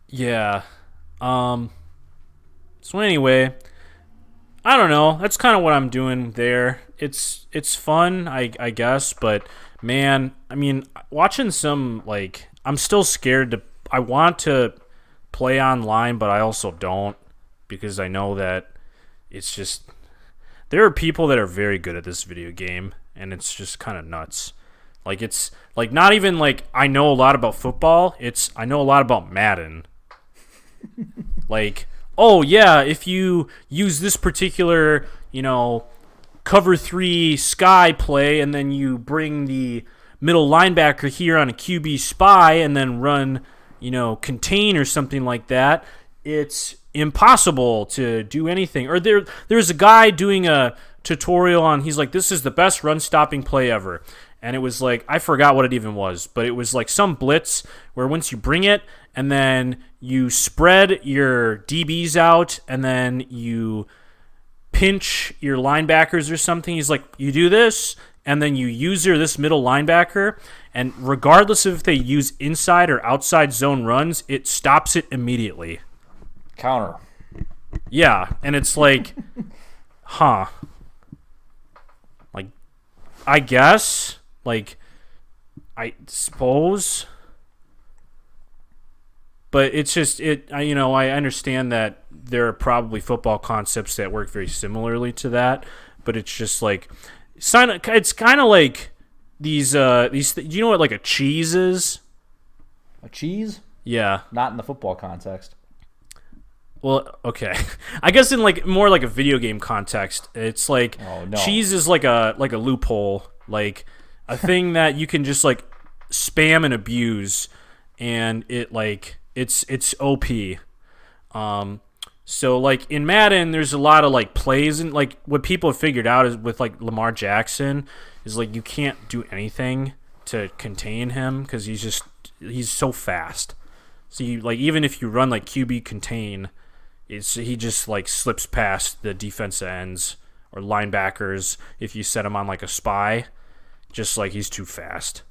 Speaker 2: Yeah. So anyway, I don't know. That's kind of what I'm doing there. It's fun, I guess, but man, I mean, watching some like I'm still scared to. I want to play online, but I also don't because I know that it's just there are people that are very good at this video game, and it's just kind of nuts. Like it's like not even like I know a lot about football. It's I know a lot about Madden. Like, oh yeah, if you use this particular, cover 3 sky play and then you bring the middle linebacker here on a QB spy and then run, contain or something like that, it's impossible to do anything. Or there's a guy doing a tutorial on, he's like, this is the best run stopping play ever. And it was like, I forgot what it even was, but it was like some blitz where once you bring it and then you spread your DBs out and then you pinch your linebackers or something. He's like, you do this and then you use this middle linebacker, and regardless of if they use inside or outside zone runs, it stops it immediately.
Speaker 1: Counter.
Speaker 2: Yeah, and it's like, huh. Like, I guess, like, I suppose, but it's just I understand that there are probably football concepts that work very similarly to that, but it's just like it's kind of like these. Do you know what like a cheese is?
Speaker 1: A cheese?
Speaker 2: Yeah.
Speaker 1: Not in the football context.
Speaker 2: Well, okay. I guess in like more like a video game context, it's like cheese is like a loophole, like a thing that you can just like spam and abuse, and it like it's OP. So like in Madden, there's a lot of like plays, and like what people have figured out is with like Lamar Jackson is like you can't do anything to contain him because he's so fast. So you like even if you run like QB contain, he just like slips past the defensive ends or linebackers if you set him on like a spy. Just like he's too fast.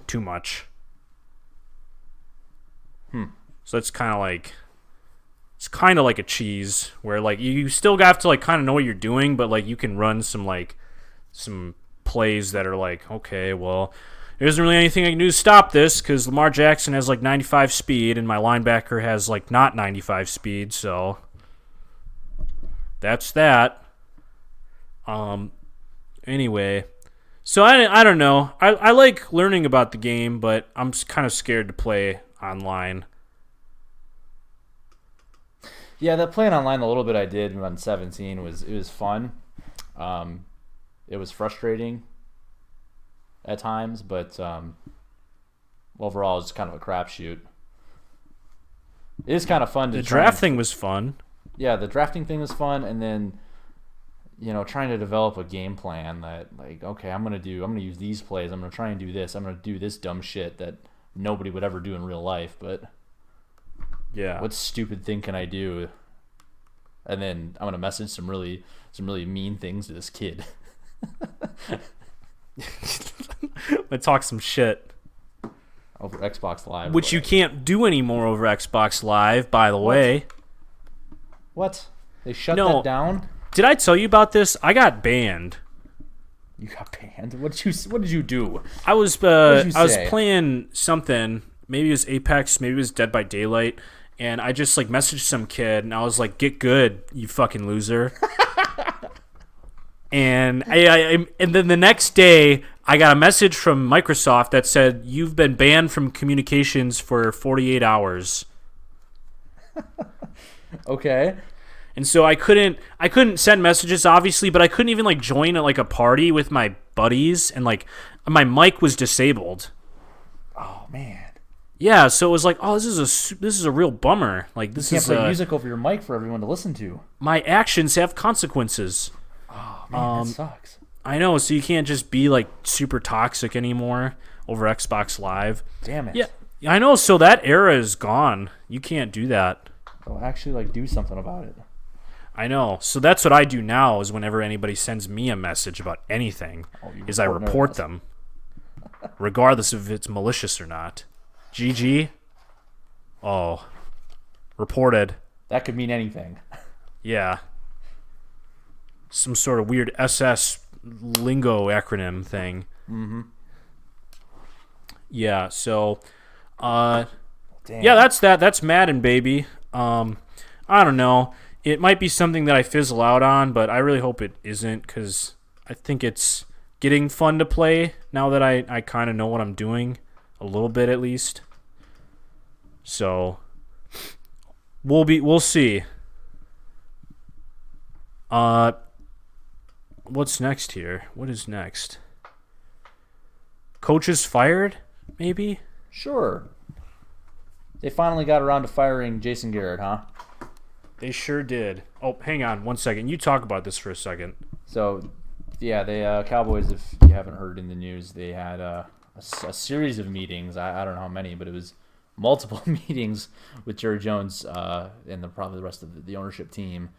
Speaker 2: Too much. So it's kind of like a cheese where like you still have to like kind of know what you're doing, but like you can run some plays that are like, okay, well, there isn't really anything I can do to stop this because Lamar Jackson has like 95 speed and my linebacker has like not 95 speed, so that's that. Anyway, so I don't know. I like learning about the game, but I'm kind of scared to play online.
Speaker 1: Yeah, that playing online the little bit I did on 17 was fun. It was frustrating at times, but overall it's kind of a crapshoot. It is kind of fun to
Speaker 2: the draft thing was fun.
Speaker 1: Yeah, the drafting thing was fun, and then trying to develop a game plan that like, okay, I'm gonna use these plays. I'm gonna try and do this. I'm gonna do this dumb shit that nobody would ever do in real life, but.
Speaker 2: Yeah.
Speaker 1: What stupid thing can I do? And then I'm gonna message some really mean things to this kid.
Speaker 2: I talk some shit
Speaker 1: over Xbox Live,
Speaker 2: which you can't do anymore over Xbox Live. By the way,
Speaker 1: what? They shut that down?
Speaker 2: Did I tell you about this? I got banned.
Speaker 1: You got banned? What did you do?
Speaker 2: I was playing something. Maybe it was Apex. Maybe it was Dead by Daylight. And I just like messaged some kid, and I was like, "Get good, you fucking loser." And and then the next day, I got a message from Microsoft that said, "You've been banned from communications for 48 hours."
Speaker 1: Okay.
Speaker 2: And so I couldn't send messages, obviously, but I couldn't even like join a party with my buddies, and like my mic was disabled.
Speaker 1: Oh man.
Speaker 2: Yeah, so it was like, oh, this is a real bummer. Like this
Speaker 1: You can't
Speaker 2: is
Speaker 1: play music over your mic for everyone to listen to.
Speaker 2: my actions have consequences.
Speaker 1: Oh man, that sucks.
Speaker 2: I know, so you can't just be like super toxic anymore over Xbox Live.
Speaker 1: Damn it.
Speaker 2: Yeah, I know. So that era is gone. You can't do that.
Speaker 1: Well, actually, like do something about it.
Speaker 2: I know. So that's what I do now. Is whenever anybody sends me a message about anything, is I report them, regardless if it's malicious or not. GG. Oh, reported.
Speaker 1: That could mean anything.
Speaker 2: Yeah. Some sort of weird SS lingo acronym thing.
Speaker 1: Mm-hmm.
Speaker 2: Yeah, so
Speaker 1: Damn.
Speaker 2: yeah, that's that. That's Madden, baby. I don't know. It might be something that I fizzle out on, but I really hope it isn't because I think it's getting fun to play now that I kind of know what I'm doing a little bit at least. So we'll see. What's next here? What is next? Coaches fired, maybe?
Speaker 1: Sure. They finally got around to firing Jason Garrett, huh?
Speaker 2: They sure did. Oh, hang on 1 second. You talk about this for a second.
Speaker 1: So, yeah, they Cowboys, if you haven't heard in the news, they had a series of meetings. I don't know how many, but it was multiple meetings with Jerry Jones and probably the rest of the ownership team,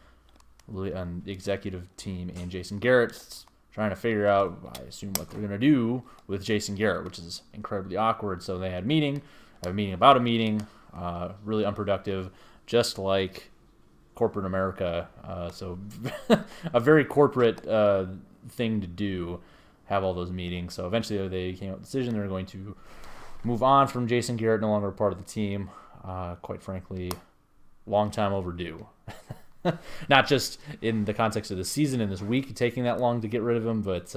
Speaker 1: and the executive team, and Jason Garrett, trying to figure out, I assume, what they're going to do with Jason Garrett, which is incredibly awkward. So they had a meeting about a meeting, really unproductive, just like corporate America. So a very corporate thing to do, have all those meetings. So eventually they came up with a decision. They're going to move on from Jason Garrett, no longer a part of the team. Quite frankly, long time overdue. Not just in the context of the season and this week taking that long to get rid of him, but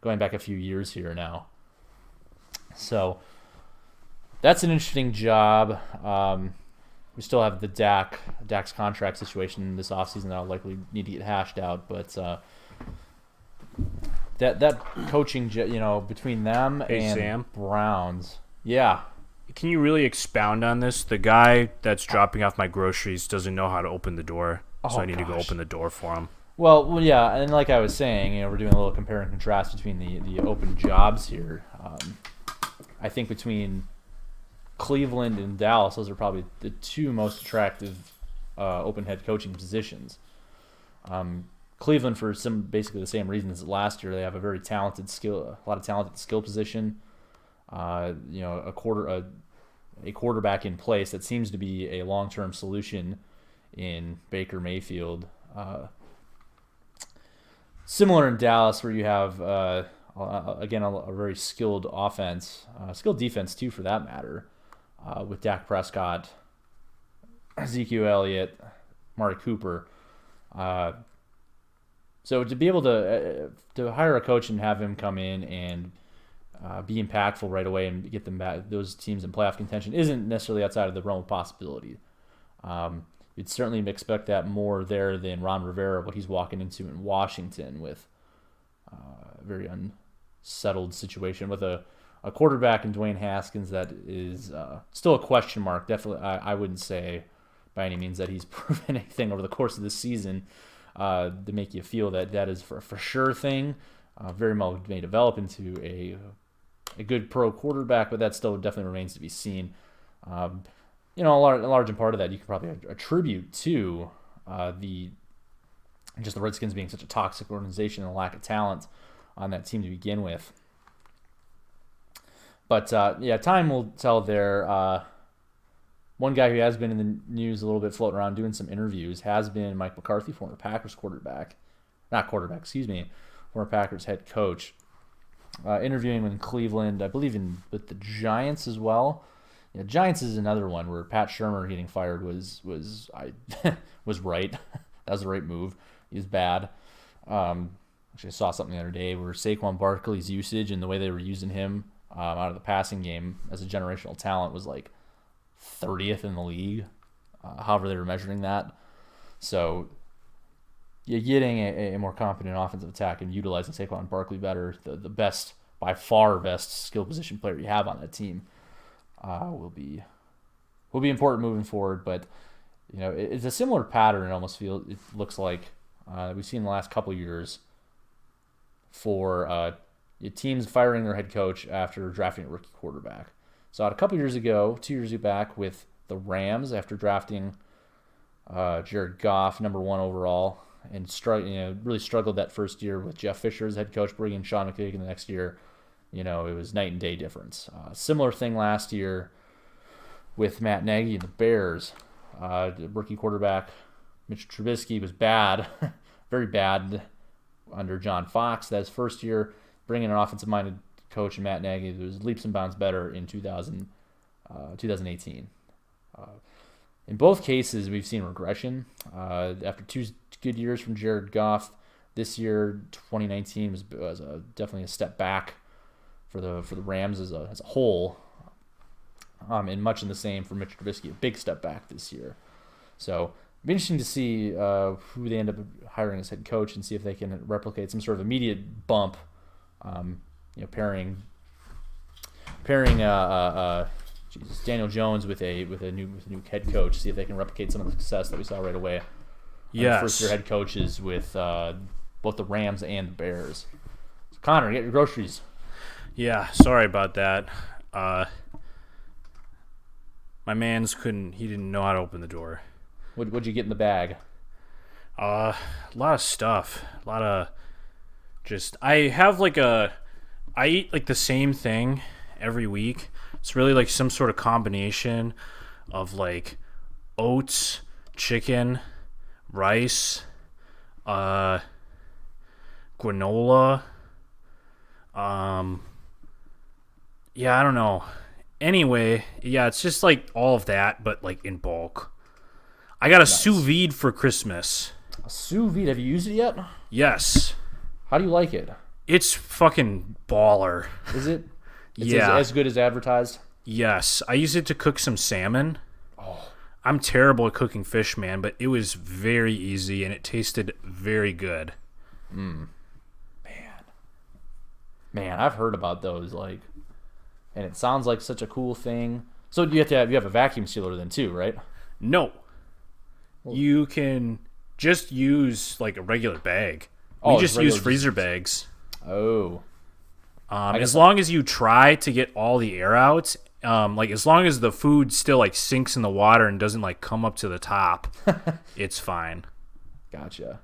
Speaker 1: going back a few years here now. So that's an interesting job. We still have the Dak's contract situation this offseason that I'll likely need to get hashed out, but that coaching, between them and
Speaker 2: Sam.
Speaker 1: Browns, yeah.
Speaker 2: Can you really expound on this? The guy that's dropping off my groceries doesn't know how to open the door, so I need to go open the door for him.
Speaker 1: Well, yeah, and like I was saying, we're doing a little compare and contrast between the open jobs here. I think between Cleveland and Dallas, those are probably the two most attractive open head coaching positions. Cleveland, for basically the same reasons as last year, they have a lot of talented skill position. A quarterback in place that seems to be a long-term solution in Baker Mayfield. Similar in Dallas, where you have again a very skilled offense, skilled defense too, for that matter, with Dak Prescott, Ezekiel Elliott, Amari Cooper. So to be able to hire a coach and have him come in and be impactful right away and get them back, those teams in playoff contention, isn't necessarily outside of the realm of possibility. You'd certainly expect that more there than Ron Rivera, what he's walking into in Washington with a very unsettled situation with a quarterback in Dwayne Haskins that is still a question mark. Definitely, I wouldn't say by any means that he's proven anything over the course of the season to make you feel that is for sure thing. Very well may develop into a good pro quarterback, but that still definitely remains to be seen. A large part of that you can probably attribute to the Redskins being such a toxic organization and a lack of talent on that team to begin with. But time will tell there. One guy who has been in the news a little bit, floating around doing some interviews, has been Mike McCarthy, former Packers former Packers head coach. Interviewing in Cleveland, I believe with the Giants as well. Yeah, Giants is another one where Pat Shurmur getting fired was right. That was the right move. He was bad. Actually, I saw something the other day where Saquon Barkley's usage and the way they were using him out of the passing game as a generational talent was like 30th in the league, however they were measuring that. So you're getting a more competent offensive attack and utilizing Saquon Barkley better, the best, by far best skill position player you have on that team. will be important moving forward. But it's a similar pattern. It looks like we've seen in the last couple of years for teams firing their head coach after drafting a rookie quarterback. So a couple years ago, 2 years back, with the Rams after drafting Jared Goff, number 1 overall, and really struggled that first year with Jeff Fisher as head coach, bringing Sean McVay in the next year. It was night and day difference. Similar thing last year with Matt Nagy and the Bears. The rookie quarterback Mitch Trubisky was bad, very bad under John Fox. That's first year. Bringing an offensive-minded coach and Matt Nagy, it was leaps and bounds better in 2018. In both cases, we've seen regression. After 2 good years from Jared Goff, this year, 2019, was definitely a step back for the Rams as a whole. And much in the same for Mitch Trubisky, a big step back this year. So it'll be interesting to see who they end up hiring as head coach and see if they can replicate some sort of immediate bump. Pairing Daniel Jones with a new head coach, see if they can replicate some of the success that we saw right away.
Speaker 2: Yes.
Speaker 1: First year head coaches with both the Rams and the Bears. So Connor, get your groceries.
Speaker 2: Yeah, sorry about that. My man's he didn't know how to open the door.
Speaker 1: What'd you get in the bag?
Speaker 2: A lot of stuff. A lot of I eat like the same thing every week. It's really like some sort of combination of like oats, chicken, rice, granola. Yeah, I don't know. Anyway, yeah, it's just like all of that, but like in bulk. I got a sous vide for Christmas.
Speaker 1: A sous vide? Have you used it yet?
Speaker 2: Yes.
Speaker 1: How do you like it?
Speaker 2: It's fucking baller.
Speaker 1: Is it? It's
Speaker 2: yeah.
Speaker 1: as good as advertised?
Speaker 2: Yes. I used it to cook some salmon.
Speaker 1: Oh.
Speaker 2: I'm terrible at cooking fish, man, but it was very easy and it tasted very good.
Speaker 1: Man, I've heard about those, and it sounds like such a cool thing. So you have a vacuum sealer then too, right?
Speaker 2: No. You can just use like a regular bag. We just use freezer bags.
Speaker 1: Oh.
Speaker 2: As long as you try to get all the air out, as long as the food still like sinks in the water and doesn't like come up to the top, it's fine.
Speaker 1: Gotcha.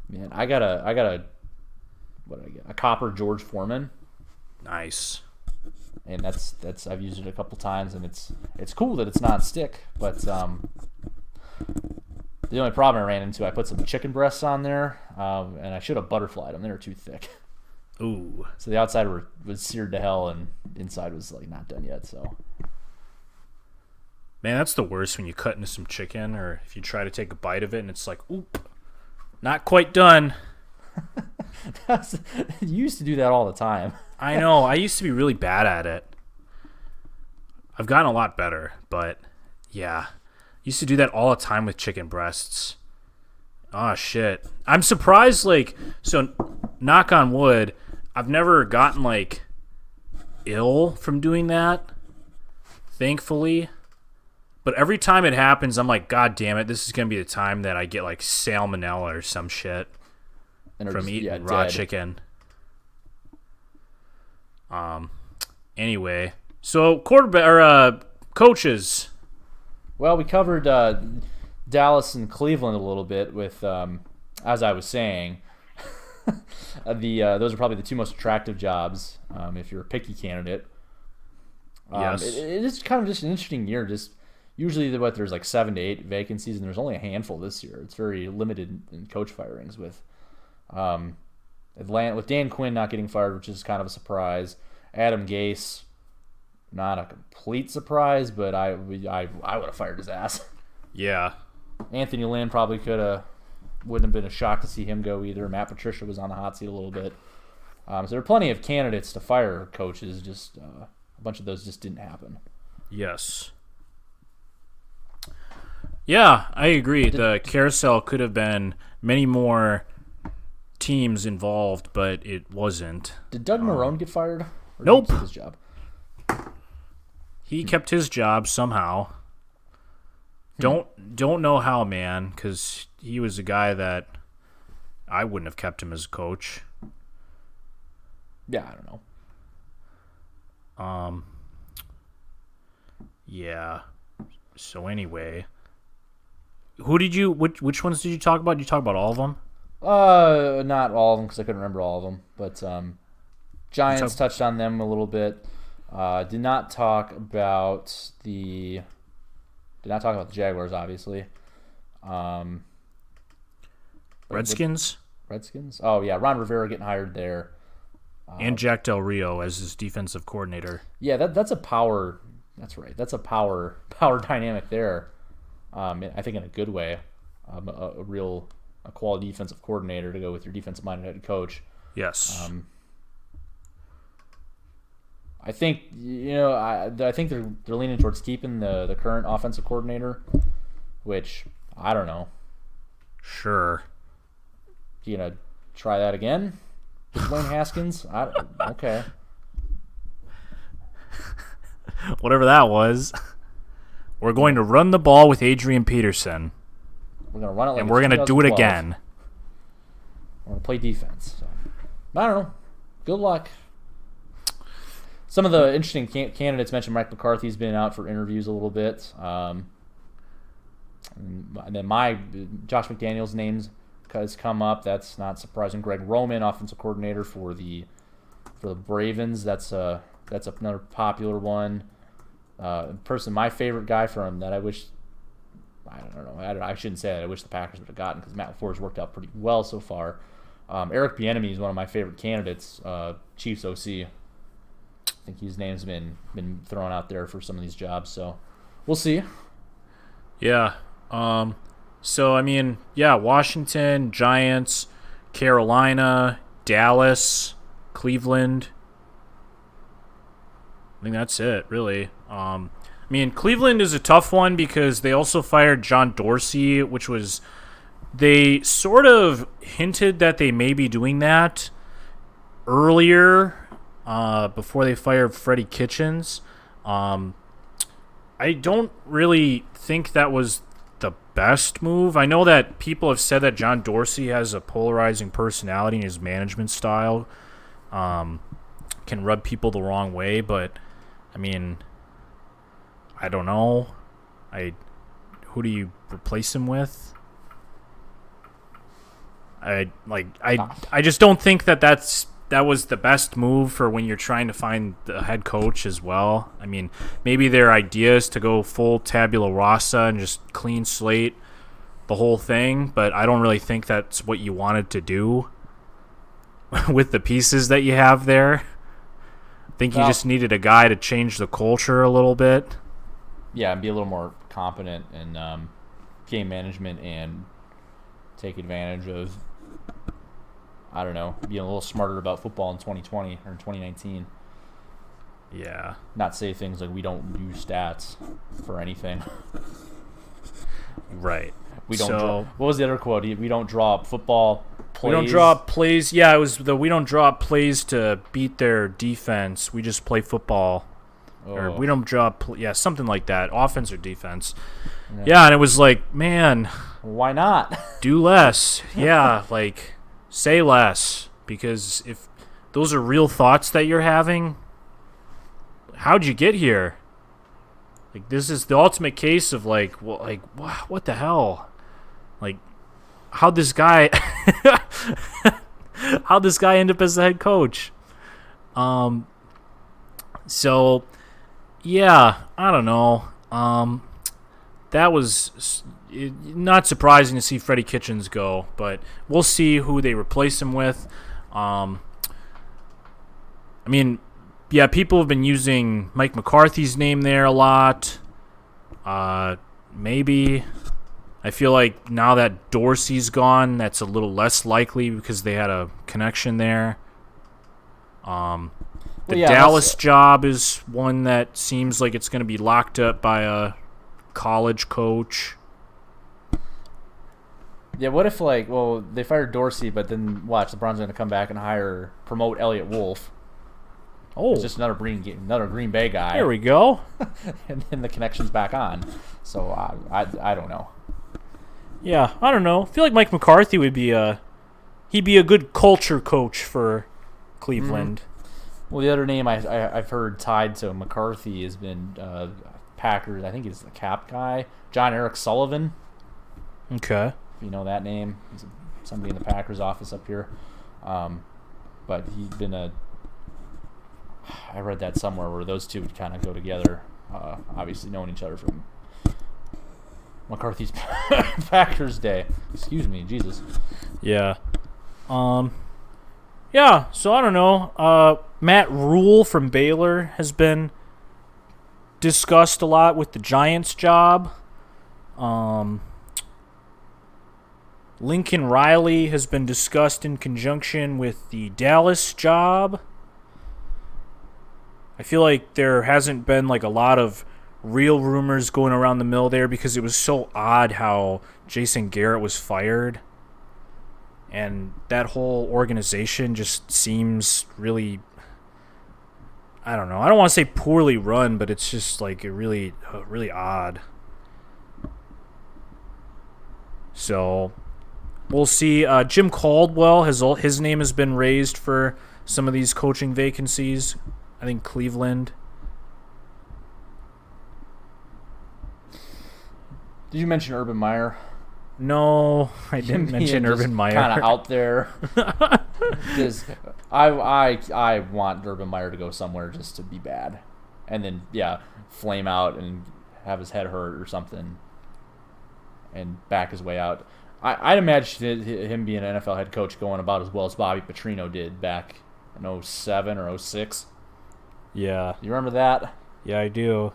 Speaker 1: Man, I got a what did I get? A copper George Foreman.
Speaker 2: Nice.
Speaker 1: And that's I've used it a couple times, and it's cool that it's not stick, but the only problem I ran into, I put some chicken breasts on there, and I should have butterflied them. They were too thick.
Speaker 2: Ooh.
Speaker 1: So the outside was seared to hell, and inside was not done yet. So.
Speaker 2: Man, that's the worst when you cut into some chicken, or if you try to take a bite of it and it's like, oop, not quite done.
Speaker 1: You used to do that all the time.
Speaker 2: I know. I used to be really bad at it. I've gotten a lot better, but yeah. Used to do that all the time with chicken breasts. Oh, shit. I'm surprised, so knock on wood, I've never gotten, ill from doing that, thankfully. But every time it happens, I'm like, God damn it, this is going to be the time that I get, salmonella or some shit from eating raw chicken. Anyway, so coaches.
Speaker 1: Well, we covered Dallas and Cleveland a little bit with, as I was saying, those are probably the two most attractive jobs if you're a picky candidate.
Speaker 2: Yes.
Speaker 1: It is kind of just an interesting year. Just usually there's 7 to 8 vacancies, and there's only a handful this year. It's very limited in coach firings with Atlanta, with Dan Quinn not getting fired, which is kind of a surprise. Adam Gase, not a complete surprise, but I would have fired his ass.
Speaker 2: Yeah.
Speaker 1: Anthony Lynn probably wouldn't have been a shock to see him go either. Matt Patricia was on the hot seat a little bit. So there are plenty of candidates to fire coaches. Just a bunch of those just didn't happen.
Speaker 2: Yes. Yeah, I agree. The carousel could have been many more teams involved, but it wasn't.
Speaker 1: Did Doug Marrone get fired? Or
Speaker 2: Nope.
Speaker 1: did he keep his job?
Speaker 2: He kept his job somehow. Don't know how, man, because he was a guy that I wouldn't have kept him as a coach.
Speaker 1: Yeah, I don't know.
Speaker 2: Yeah. So anyway, which ones did you talk about? Did you talk about all of them?
Speaker 1: Not all of them because I couldn't remember all of them. But Giants touched on them a little bit. Did not talk about the Jaguars, obviously.
Speaker 2: Redskins.
Speaker 1: Redskins. Oh yeah, Ron Rivera getting hired there.
Speaker 2: And Jack Del Rio as his defensive coordinator.
Speaker 1: Yeah, that's a power. That's right. That's a power dynamic there. I think in a good way. A quality defensive coordinator to go with your defensive-minded head coach.
Speaker 2: Yes.
Speaker 1: I think I think they're leaning towards keeping the current offensive coordinator, which I don't know.
Speaker 2: Sure.
Speaker 1: You gonna try that again with Dwayne Haskins? Okay.
Speaker 2: Whatever that was. We're going to run the ball with Adrian Peterson.
Speaker 1: We're gonna run it,
Speaker 2: and we're gonna do it again.
Speaker 1: We're gonna play defense. So, I don't know. Good luck. Some of the interesting candidates mentioned Mike McCarthy's been out for interviews a little bit. And then Josh McDaniels' names has come up. That's not surprising. Greg Roman, offensive coordinator for the Ravens. That's another popular one. My favorite guy from that I don't know. I shouldn't say that. I wish the Packers would have gotten because Matt LaFleur's worked out pretty well so far. Eric Bieniemy is one of my favorite candidates. Chiefs OC. I think his name's been thrown out there for some of these jobs, so we'll see.
Speaker 2: Yeah. So I mean, yeah, Washington, Giants, Carolina, Dallas, Cleveland. I think that's it, really. I mean, Cleveland is a tough one because they also fired John Dorsey, which was they sort of hinted that they may be doing that earlier. Before they fired Freddie Kitchens. I don't really think that was the best move. I know that people have said that John Dorsey has a polarizing personality and his management style can rub people the wrong way, but I mean, I don't know. Who do you replace him with? I just don't think that was the best move for when you're trying to find the head coach as well. I mean, maybe their idea is to go full tabula rasa and just clean slate the whole thing, but I don't really think that's what you wanted to do with the pieces that you have there. I think you just needed a guy to change the culture a little bit.
Speaker 1: Yeah, and be a little more competent in game management and take advantage of, I don't know, being a little smarter about football in 2020 or in 2019.
Speaker 2: Yeah.
Speaker 1: Not say things like we don't do stats for anything.
Speaker 2: Right.
Speaker 1: We don't draw. What was the other quote? We don't draw up football plays.
Speaker 2: We don't draw up plays. Yeah, it was we don't draw up plays to beat their defense. We just play football. Oh. Or we don't draw up, something like that. Offense or defense. Yeah, and it was like, man.
Speaker 1: Why not?
Speaker 2: Do less. Yeah, say less, because if those are real thoughts that you're having, how'd you get here? This is the ultimate case of what the hell? How'd this guy end up as the head coach? So yeah, I don't know. That was not surprising to see Freddie Kitchens go, but we'll see who they replace him with. I mean, yeah, people have been using Mike McCarthy's name there a lot. Maybe. I feel like now that Dorsey's gone, that's a little less likely because they had a connection there. The Dallas job is one that seems like it's going to be locked up by a college coach.
Speaker 1: Yeah, what if they fired Dorsey, but then watch, the Browns are going to come back and promote Elliott Wolf.
Speaker 2: Oh,
Speaker 1: it's just another Green Bay guy.
Speaker 2: there we go.
Speaker 1: And then the connection's back on. So I don't know.
Speaker 2: Yeah, I don't know. I feel like Mike McCarthy would be he'd be a good culture coach for Cleveland.
Speaker 1: Well, the other name I've heard tied to McCarthy has been Packers. I think he's the cap guy, John Eric Sullivan.
Speaker 2: Okay.
Speaker 1: If you know that name, he's somebody in the Packers office up here. But he's been I read that somewhere where those two would kind of go together. Obviously knowing each other from McCarthy's Packers day. Excuse me, Jesus.
Speaker 2: Yeah. Yeah, so I don't know. Matt Rule from Baylor has been discussed a lot with the Giants job. Lincoln Riley has been discussed in conjunction with the Dallas job. I feel like there hasn't been like a lot of real rumors going around the mill there because it was so odd how Jason Garrett was fired. And that whole organization just seems really, I don't know. I don't want to say poorly run, but it's just like really odd. So we'll see. Jim Caldwell, his name has been raised for some of these coaching vacancies. I think Cleveland.
Speaker 1: Did you mention Urban Meyer?
Speaker 2: No, I didn't mention Urban Meyer.
Speaker 1: Kind of out there. I want Urban Meyer to go somewhere just to be bad, and then flame out and have his head hurt or something, and back his way out. I'd imagine him being an NFL head coach going about as well as Bobby Petrino did back in 07 or 06.
Speaker 2: Yeah.
Speaker 1: You remember that?
Speaker 2: Yeah, I do.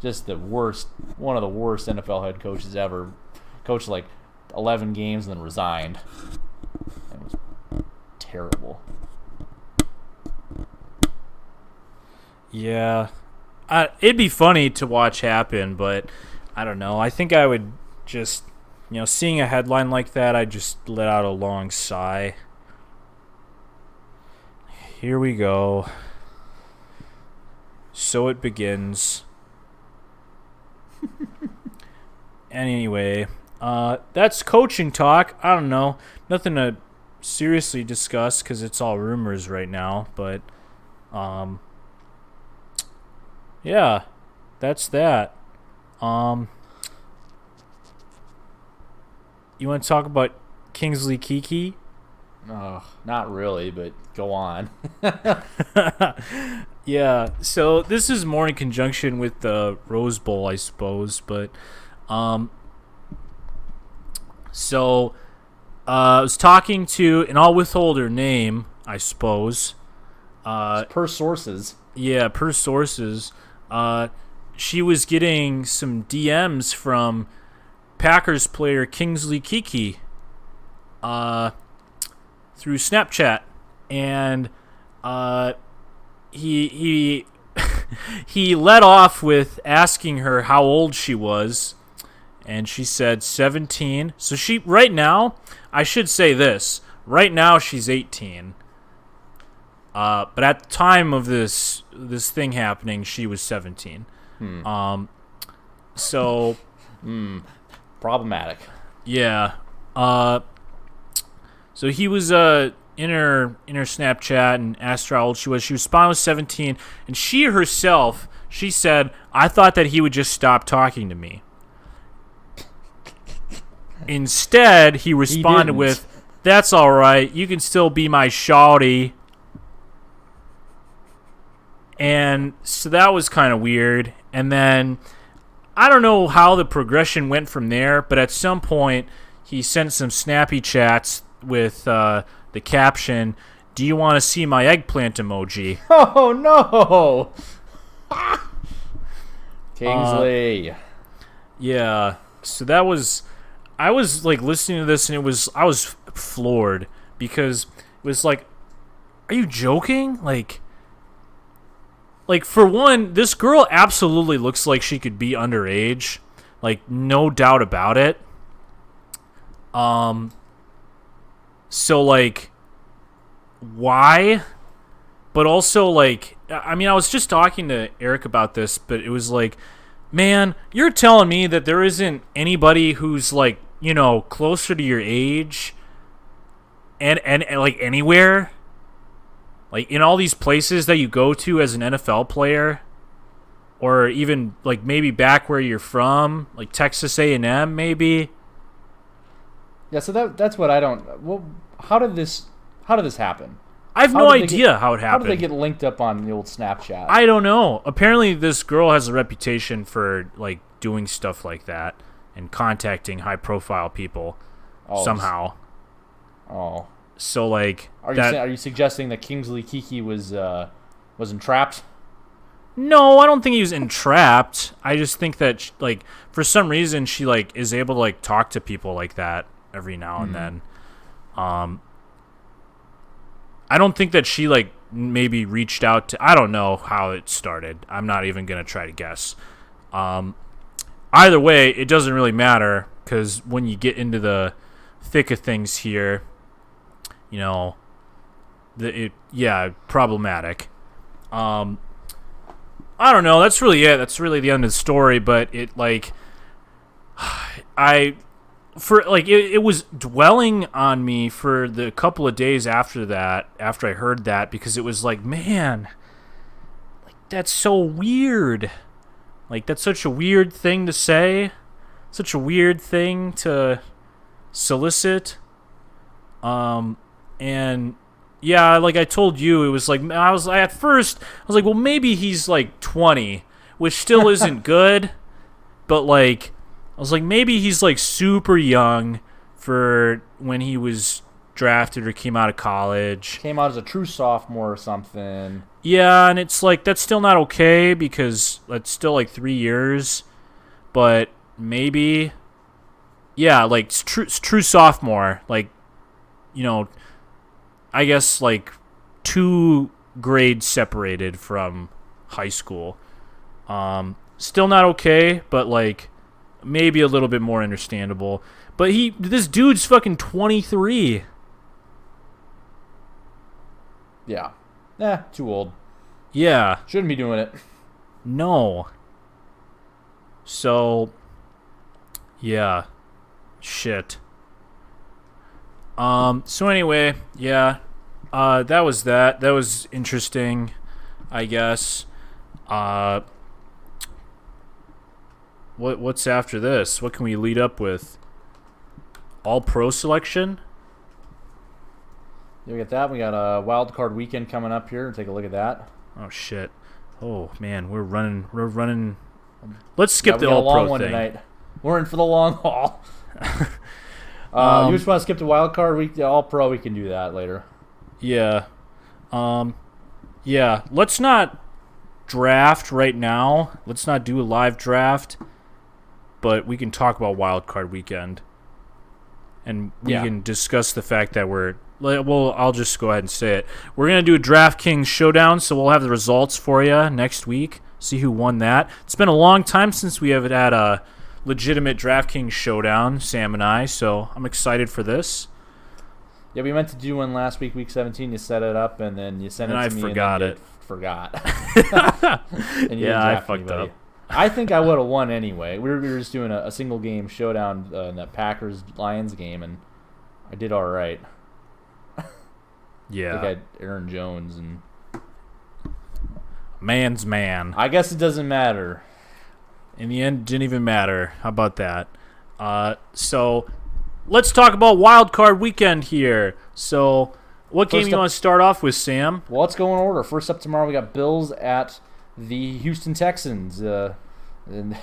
Speaker 1: Just one of the worst NFL head coaches ever. Coached like 11 games and then resigned. It was terrible.
Speaker 2: Yeah. It'd be funny to watch happen, but I don't know. I think I would just, seeing a headline like that, I'd just let out a long sigh. Here we go. So it begins. Anyway, that's coaching talk. I don't know. Nothing to seriously discuss because it's all rumors right now. But, yeah, that's that. You want to talk about Kingsley Keke?
Speaker 1: Oh, not really, but go on.
Speaker 2: Yeah, so this is more in conjunction with the Rose Bowl, I suppose, but so I was talking to, and I'll withhold her name, I suppose.
Speaker 1: Per sources.
Speaker 2: Yeah, per sources. She was getting some DMs from Packers player Kingsley Keke through Snapchat, and he he led off with asking her how old she was, and she said 17. So she right now, I should say this, right now she's 18. But at the time of this thing happening, she was 17. So
Speaker 1: problematic.
Speaker 2: Yeah. So he was in her Snapchat and asked her how old she was. She responded with 17, and she herself, she said, "I thought that he would just stop talking to me." Instead, he responded with, "That's all right. You can still be my shawty." And so that was kind of weird. And then I don't know how the progression went from there, but at some point he sent some snappy chats with the caption, "Do you want to see my eggplant emoji?"
Speaker 1: Oh, no! Kingsley.
Speaker 2: Yeah. So that was... I was, like, listening to this, and I was floored, because it was like, are you joking? Like, for one, this girl absolutely looks like she could be underage. Like, no doubt about it. So, like, why, but also, like, I mean, I was just talking to Eric about this, but it was like, man, you're telling me that there isn't anybody who's, like, you know, closer to your age and like, anywhere? Like, in all these places that you go to as an NFL player, or even, like, maybe back where you're from, like Texas A&M, maybe?
Speaker 1: Yeah, so that's what I don't... Well, how did this happen?
Speaker 2: I have no idea how it happened.
Speaker 1: How did they get linked up on the old Snapchat?
Speaker 2: I don't know. Apparently, this girl has a reputation for, like, doing stuff like that and contacting high-profile people somehow.
Speaker 1: Oh.
Speaker 2: So, like...
Speaker 1: Are you suggesting that Kingsley Kiki was entrapped?
Speaker 2: No, I don't think he was entrapped. I just think that, like, for some reason, she, like, is able to, like, talk to people like that every now and then. I don't think that she, like, maybe reached out to... I don't know how it started. I'm not even going to try to guess. Either way, it doesn't really matter, because when you get into the thick of things here, you know, problematic. I don't know. That's really it. That's really the end of the story, but it, like... it was dwelling on me for the couple of days after I heard that, because it was like, man, like, that's so weird. Like, that's such a weird thing to say, such a weird thing to solicit. And yeah, like I told you, it was like, at first, I was like, well, maybe he's like 20, which still isn't good, but like, I was like, maybe he's, like, super young for when he was drafted or came out of college.
Speaker 1: Came out as a true sophomore or something.
Speaker 2: Yeah, and it's like, that's still not okay because that's still, like, 3 years. But maybe, yeah, like, it's true sophomore. Like, you know, I guess, like, 2 grades separated from high school. Still not okay, but, like... maybe a little bit more understandable. But this dude's fucking 23.
Speaker 1: Yeah. Too old.
Speaker 2: Yeah.
Speaker 1: Shouldn't be doing it.
Speaker 2: No. So, yeah. Shit. So anyway, yeah. That was that. That was interesting, I guess. What's after this? What can we lead up with? All pro selection?
Speaker 1: Yeah, we got that. We got a wild card weekend coming up here. Take a look at that.
Speaker 2: Oh shit. Oh man, we're running. Let's skip the all pro thing.
Speaker 1: Tonight. We're in for the long haul. You just want to skip the wild card week, the all pro? We can do that later.
Speaker 2: Yeah. Yeah. Let's not draft right now. Let's not do a live draft. But we can talk about Wild Card Weekend. And we can discuss the fact that I'll just go ahead and say it. We're going to do a DraftKings showdown, so we'll have the results for you next week. See who won that. It's been a long time since we have had a legitimate DraftKings showdown, Sam and I, so I'm excited for this.
Speaker 1: Yeah, we meant to do one last week, week 17. You set it up, and then you sent it to me.
Speaker 2: And
Speaker 1: I forgot. And
Speaker 2: yeah, I fucked up.
Speaker 1: I think I would have won anyway. We were just doing a single game showdown in that Packers-Lions game, and I did all right.
Speaker 2: Yeah.
Speaker 1: I think I had Aaron Jones. And
Speaker 2: man's man.
Speaker 1: I guess it doesn't matter.
Speaker 2: In the end, it didn't even matter. How about that? So let's talk about Wild Card Weekend here. So what game do you want to start off with, Sam?
Speaker 1: Well, let's go in order. First up tomorrow, we got Bills at the Houston Texans. And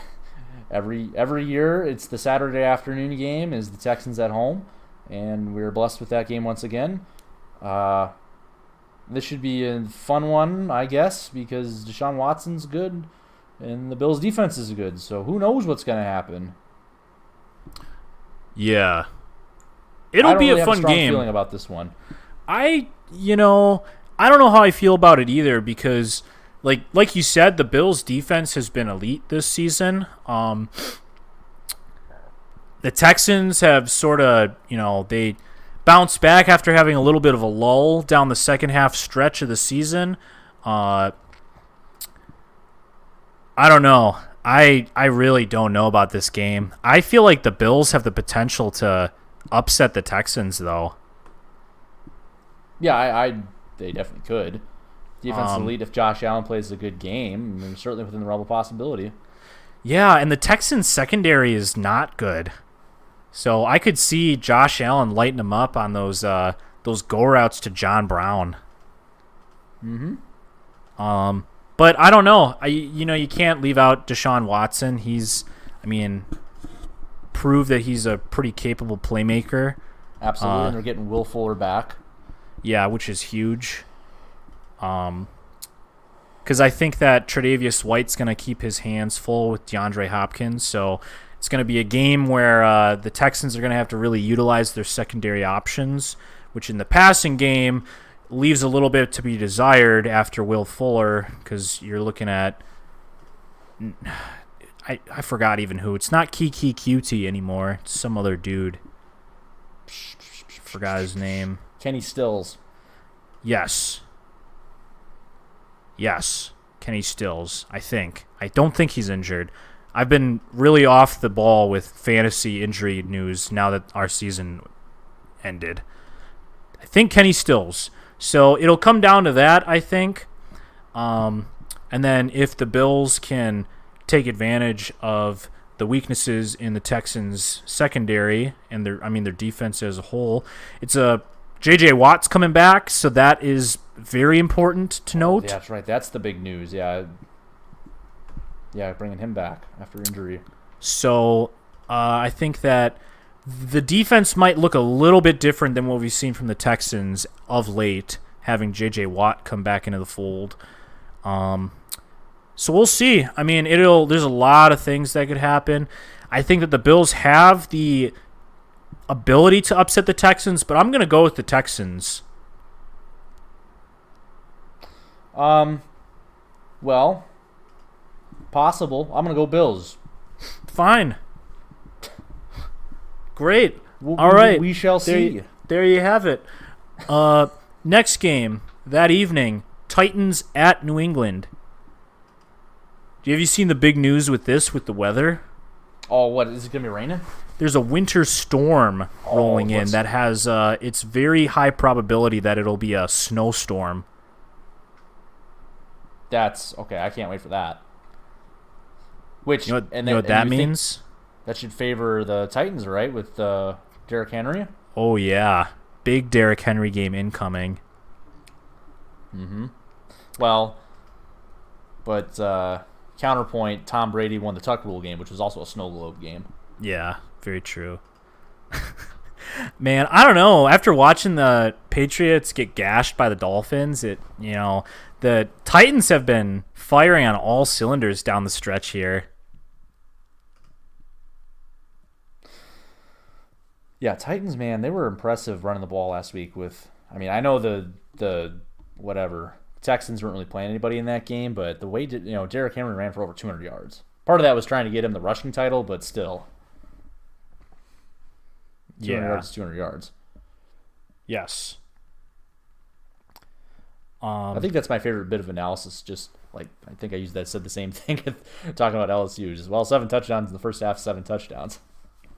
Speaker 1: every year, it's the Saturday afternoon game. Is the Texans at home, and we're blessed with that game once again. This should be a fun one, I guess, because Deshaun Watson's good, and the Bills' defense is good. So who knows what's going to happen?
Speaker 2: Yeah, it'll be a fun game. I have a
Speaker 1: feeling about this one.
Speaker 2: I don't know how I feel about it either, because like you said, the Bills' defense has been elite this season. The Texans have sort of, they bounce back after having a little bit of a lull down the second half stretch of the season. I don't know. I really don't know about this game. I feel like the Bills have the potential to upset the Texans, though.
Speaker 1: Yeah, they definitely could. Defensive elite, if Josh Allen plays a good game, they're certainly within the realm of possibility.
Speaker 2: Yeah, and the Texans' secondary is not good. So I could see Josh Allen lighting them up on those go routes to John Brown.
Speaker 1: Mm-hmm.
Speaker 2: But I don't know. You can't leave out Deshaun Watson. Prove that he's a pretty capable playmaker.
Speaker 1: Absolutely, and they're getting Will Fuller back.
Speaker 2: Yeah, which is huge. Because I think that Tre'Davious White's going to keep his hands full with DeAndre Hopkins, so it's going to be a game where the Texans are going to have to really utilize their secondary options, which in the passing game leaves a little bit to be desired after Will Fuller, because you're looking at I forgot even who. It's not Kiki Cutie anymore. It's some other dude. Forgot his name.
Speaker 1: Kenny Stills.
Speaker 2: Yes, Kenny Stills, I think. I don't think he's injured. I've been really off the ball with fantasy injury news now that our season ended. I think Kenny Stills. So it'll come down to that, I think. And then if the Bills can take advantage of the weaknesses in the Texans' secondary and their defense as a whole, it's a J.J. Watt's coming back, so that is very important to note.
Speaker 1: Yeah, that's right. That's the big news. Yeah, bringing him back after injury.
Speaker 2: So I think that the defense might look a little bit different than what we've seen from the Texans of late, having J.J. Watt come back into the fold. So we'll see. There's a lot of things that could happen. I think that the Bills have the ability to upset the Texans, but I'm going to go with the Texans.
Speaker 1: Well, possible. I'm going to go Bills.
Speaker 2: Fine. Great. All right.
Speaker 1: We shall see.
Speaker 2: There you have it. Next game that evening, Titans at New England. Have you seen the big news with the weather?
Speaker 1: Oh, what? Is it going to be raining?
Speaker 2: There's a winter storm rolling in that has it's very high probability that it'll be a snowstorm.
Speaker 1: That's okay. I can't wait for that. Which
Speaker 2: you know what that means?
Speaker 1: That should favor the Titans, right? With Derrick Henry.
Speaker 2: Oh yeah, big Derrick Henry game incoming.
Speaker 1: Mm-hmm. Well, but counterpoint: Tom Brady won the Tuck Rule game, which was also a snow globe game.
Speaker 2: Yeah, very true. Man, I don't know. After watching the Patriots get gashed by the Dolphins, the Titans have been firing on all cylinders down the stretch here.
Speaker 1: Yeah, Titans, man, they were impressive running the ball last week I know the Texans weren't really playing anybody in that game, but the way Derrick Henry ran for over 200 yards. Part of that was trying to get him the rushing title, but still. 200 yards is 200 yards.
Speaker 2: Yes.
Speaker 1: I think that's my favorite bit of analysis. Just like I think I said the same thing talking about LSU. Just 7 touchdowns in the first half, 7 touchdowns.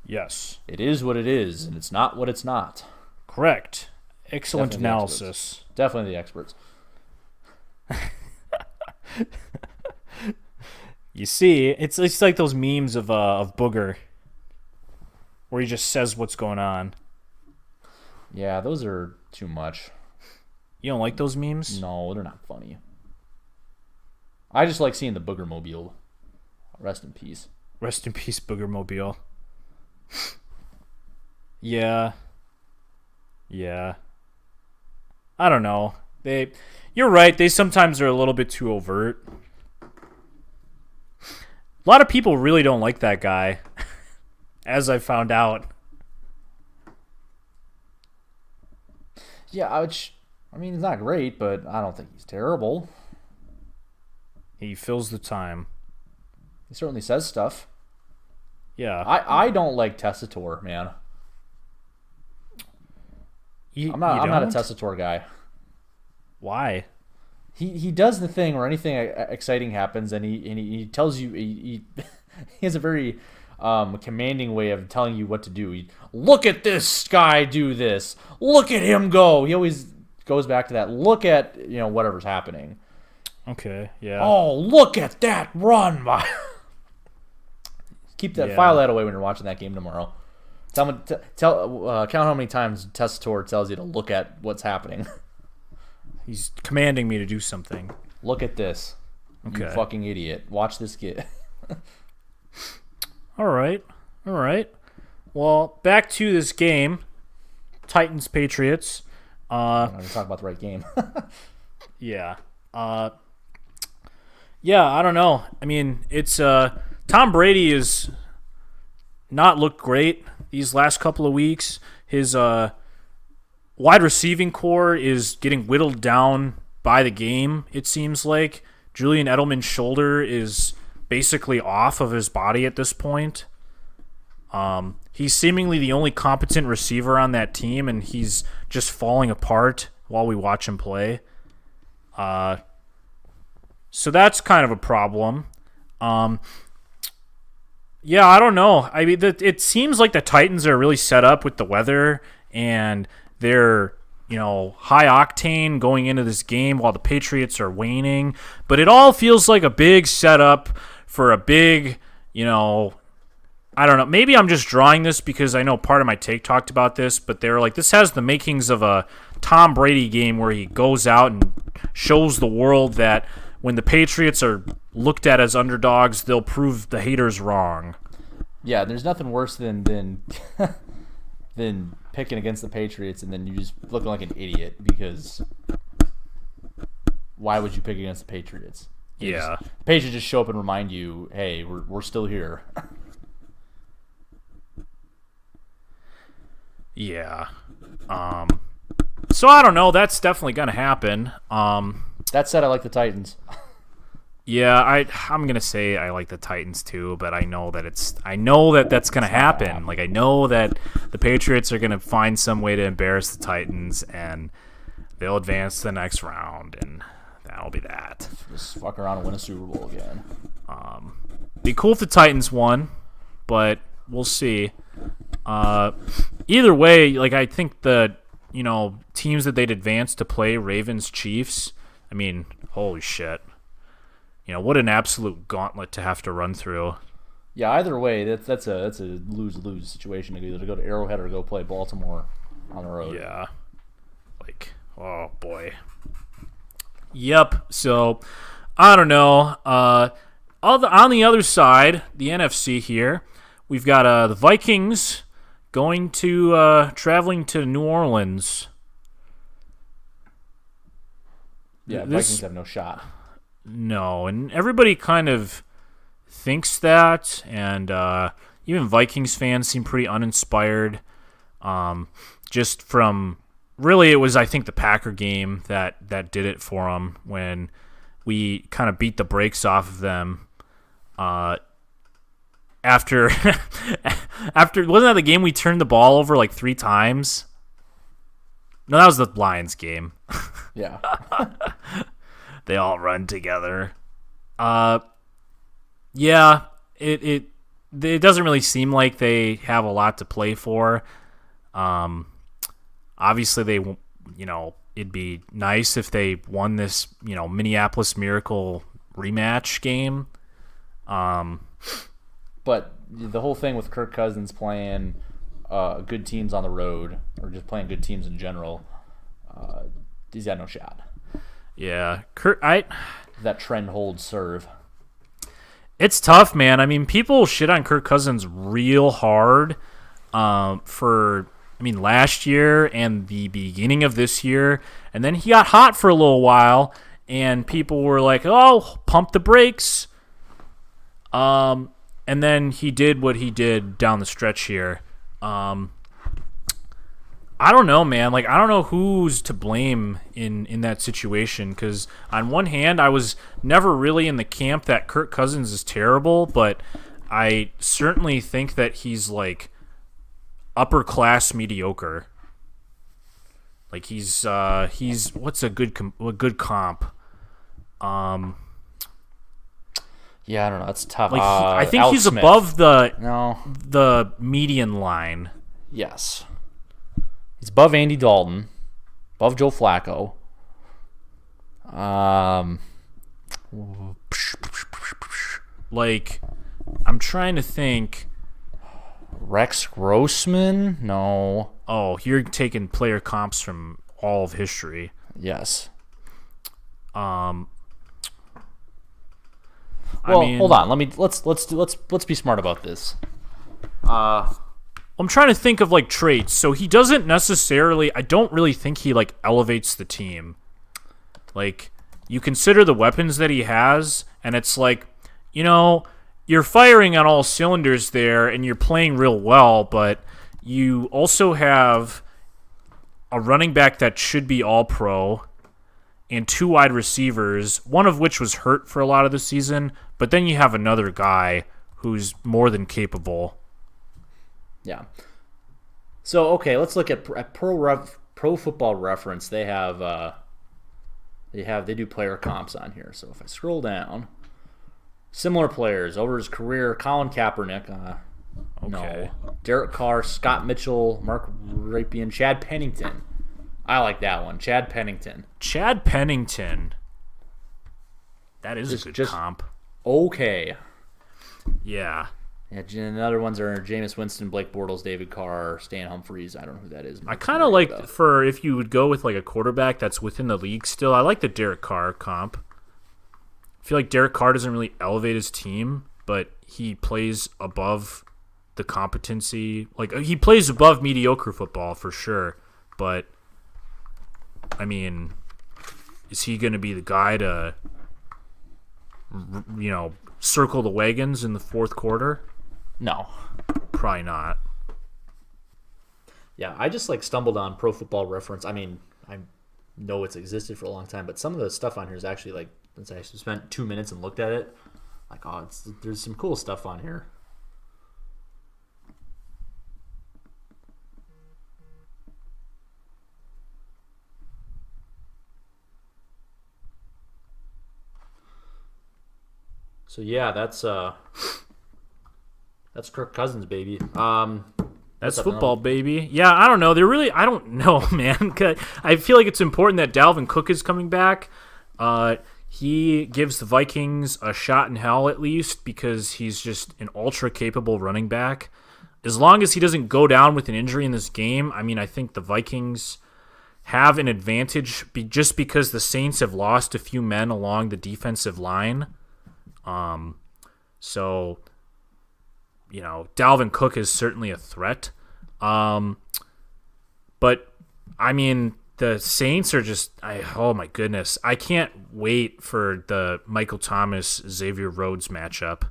Speaker 2: Yes.
Speaker 1: It is what it is, and it's not what it's not.
Speaker 2: Correct. Excellent
Speaker 1: Definitely
Speaker 2: analysis.
Speaker 1: Definitely the experts.
Speaker 2: You see, it's like those memes of Booger, where he just says what's going on.
Speaker 1: Yeah, those are too much.
Speaker 2: You don't like those memes?
Speaker 1: No, they're not funny. I just like seeing the Boogermobile. Rest in peace.
Speaker 2: Rest in peace, Boogermobile. Yeah. I don't know. You're right. They sometimes are a little bit too overt. A lot of people really don't like that guy, as I found out.
Speaker 1: Yeah, he's not great, but I don't think he's terrible.
Speaker 2: He fills the time.
Speaker 1: He certainly says stuff.
Speaker 2: Yeah.
Speaker 1: I don't like Tessitore, man. I'm not a Tessitore guy.
Speaker 2: Why?
Speaker 1: He does the thing where anything exciting happens, and he tells you he has a very commanding way of telling you what to do. Look at this guy do this. Look at him go. He always goes back to that. Look at whatever's happening.
Speaker 2: Okay, yeah.
Speaker 1: Oh, look at that run! Keep that file that away when you're watching that game tomorrow. Count how many times Tessitore tells you to look at what's happening.
Speaker 2: He's commanding me to do something.
Speaker 1: Look at this. Okay. You fucking idiot. Watch this kid.
Speaker 2: All right. Well, back to this game. Titans Patriots.
Speaker 1: I'm going to talk about the right game.
Speaker 2: Yeah. Yeah, I don't know. I mean, it's Tom Brady is not looked great these last couple of weeks. His wide receiving core is getting whittled down by the game, it seems like. Julian Edelman's shoulder is basically off of his body at this point. He's seemingly the only competent receiver on that team, and he's just falling apart while we watch him play. So that's kind of a problem. Yeah, I don't know. I mean, it seems like the Titans are really set up with the weather, and they're, high octane going into this game while the Patriots are waning. But it all feels like a big setup for a big, I don't know. Maybe I'm just drawing this because I know part of my take talked about this, but they're like, this has the makings of a Tom Brady game where he goes out and shows the world that when the Patriots are looked at as underdogs, they'll prove the haters wrong.
Speaker 1: Yeah, there's nothing worse than than picking against the Patriots and then you just looking like an idiot because why would you pick against the Patriots?
Speaker 2: Yeah.
Speaker 1: The Patriots just show up and remind you, hey, we're still here.
Speaker 2: Yeah. So I don't know. That's definitely going to happen.
Speaker 1: That said, I like the Titans.
Speaker 2: Yeah, I'm gonna say I like the Titans too, but I know that that's gonna happen. Like I know that the Patriots are gonna find some way to embarrass the Titans, and they'll advance to the next round, and that'll be that.
Speaker 1: Just fuck around and win a Super Bowl again.
Speaker 2: Be cool if the Titans won, but we'll see. Either way, like I think the teams that they'd advance to play, Ravens, Chiefs. I mean, holy shit. What an absolute gauntlet to have to run through.
Speaker 1: Yeah, either way, that's a lose-lose situation. Either to go to Arrowhead or go play Baltimore on the road.
Speaker 2: Yeah. Like, oh, boy. Yep. So, I don't know. On the other side, the NFC here, we've got the Vikings going to traveling to New Orleans.
Speaker 1: Yeah, Vikings have no shot.
Speaker 2: No, and everybody kind of thinks that, and even Vikings fans seem pretty uninspired. Just from really, it was I think the Packer game that did it for them when we kind of beat the brakes off of them. After wasn't that the game we turned the ball over like 3 times? No, that was the Lions game.
Speaker 1: Yeah.
Speaker 2: They all run together. Yeah, it doesn't really seem like they have a lot to play for. Obviously, they it'd be nice if they won this Minneapolis Miracle rematch game.
Speaker 1: But the whole thing with Kirk Cousins playing good teams on the road or just playing good teams in general, he's got no shot.
Speaker 2: Yeah,
Speaker 1: that trend holds serve.
Speaker 2: It's tough, man. I mean, people shit on Kirk Cousins real hard last year and the beginning of this year, and then he got hot for a little while, and people were like, "Oh, pump the brakes." And then he did what he did down the stretch here. I don't know, man. Like, I don't know who's to blame in that situation because on one hand, I was never really in the camp that Kirk Cousins is terrible, but I certainly think that he's, like, upper-class mediocre. Like he's what's a good comp?
Speaker 1: Yeah, I don't know. That's tough.
Speaker 2: Like I think
Speaker 1: Alex
Speaker 2: he's
Speaker 1: Smith.
Speaker 2: above
Speaker 1: No.
Speaker 2: the median line.
Speaker 1: Yes. He's above Andy Dalton, above Joe Flacco.
Speaker 2: Like I'm trying to think.
Speaker 1: Rex Grossman? No.
Speaker 2: Oh, you're taking player comps from all of history.
Speaker 1: Yes.
Speaker 2: I
Speaker 1: Well,
Speaker 2: mean,
Speaker 1: hold on. Let's be smart about this.
Speaker 2: I'm trying to think of like traits. So he doesn't necessarily. I don't really think he like elevates the team. Like you consider the weapons that he has, and it's like, you're firing on all cylinders there, and you're playing real well, but you also have a running back that should be all pro, and 2 wide receivers, one of which was hurt for a lot of the season, but then you have another guy who's more than capable.
Speaker 1: Yeah. So okay, let's look at Pro Football Reference. They do player comps on here. So if I scroll down, similar players over his career: Colin Kaepernick,
Speaker 2: Okay.
Speaker 1: no, Derek Carr, Scott Mitchell, Mark Ripien, Chad Pennington. I like that one, Chad Pennington.
Speaker 2: Chad Pennington. That is a good comp.
Speaker 1: Okay.
Speaker 2: Yeah.
Speaker 1: Yeah, and the other ones are Jameis Winston, Blake Bortles, David Carr, Stan Humphries. I don't know who that is.
Speaker 2: I kind of like for if you would go with like a quarterback that's within the league still. I like the Derek Carr comp. I feel like Derek Carr doesn't really elevate his team, but he plays above the competency. Like he plays above mediocre football for sure. But I mean, is he going to be the guy to, circle the wagons in the fourth quarter?
Speaker 1: No.
Speaker 2: Probably not.
Speaker 1: Yeah, I just stumbled on Pro Football Reference. I mean, I know it's existed for a long time, but some of the stuff on here is actually since I spent 2 minutes and looked at it, there's some cool stuff on here. So yeah, that's Kirk Cousins, baby.
Speaker 2: That's football, baby. Yeah, I don't know. I don't know, man. I feel like it's important that Dalvin Cook is coming back. He gives the Vikings a shot in hell at least because he's just an ultra capable running back. As long as he doesn't go down with an injury in this game, I mean, I think the Vikings have an advantage just because the Saints have lost a few men along the defensive line. So, Dalvin Cook is certainly a threat. But I mean, the Saints are just, oh my goodness. I can't wait for the Michael Thomas, Xavier Rhodes matchup.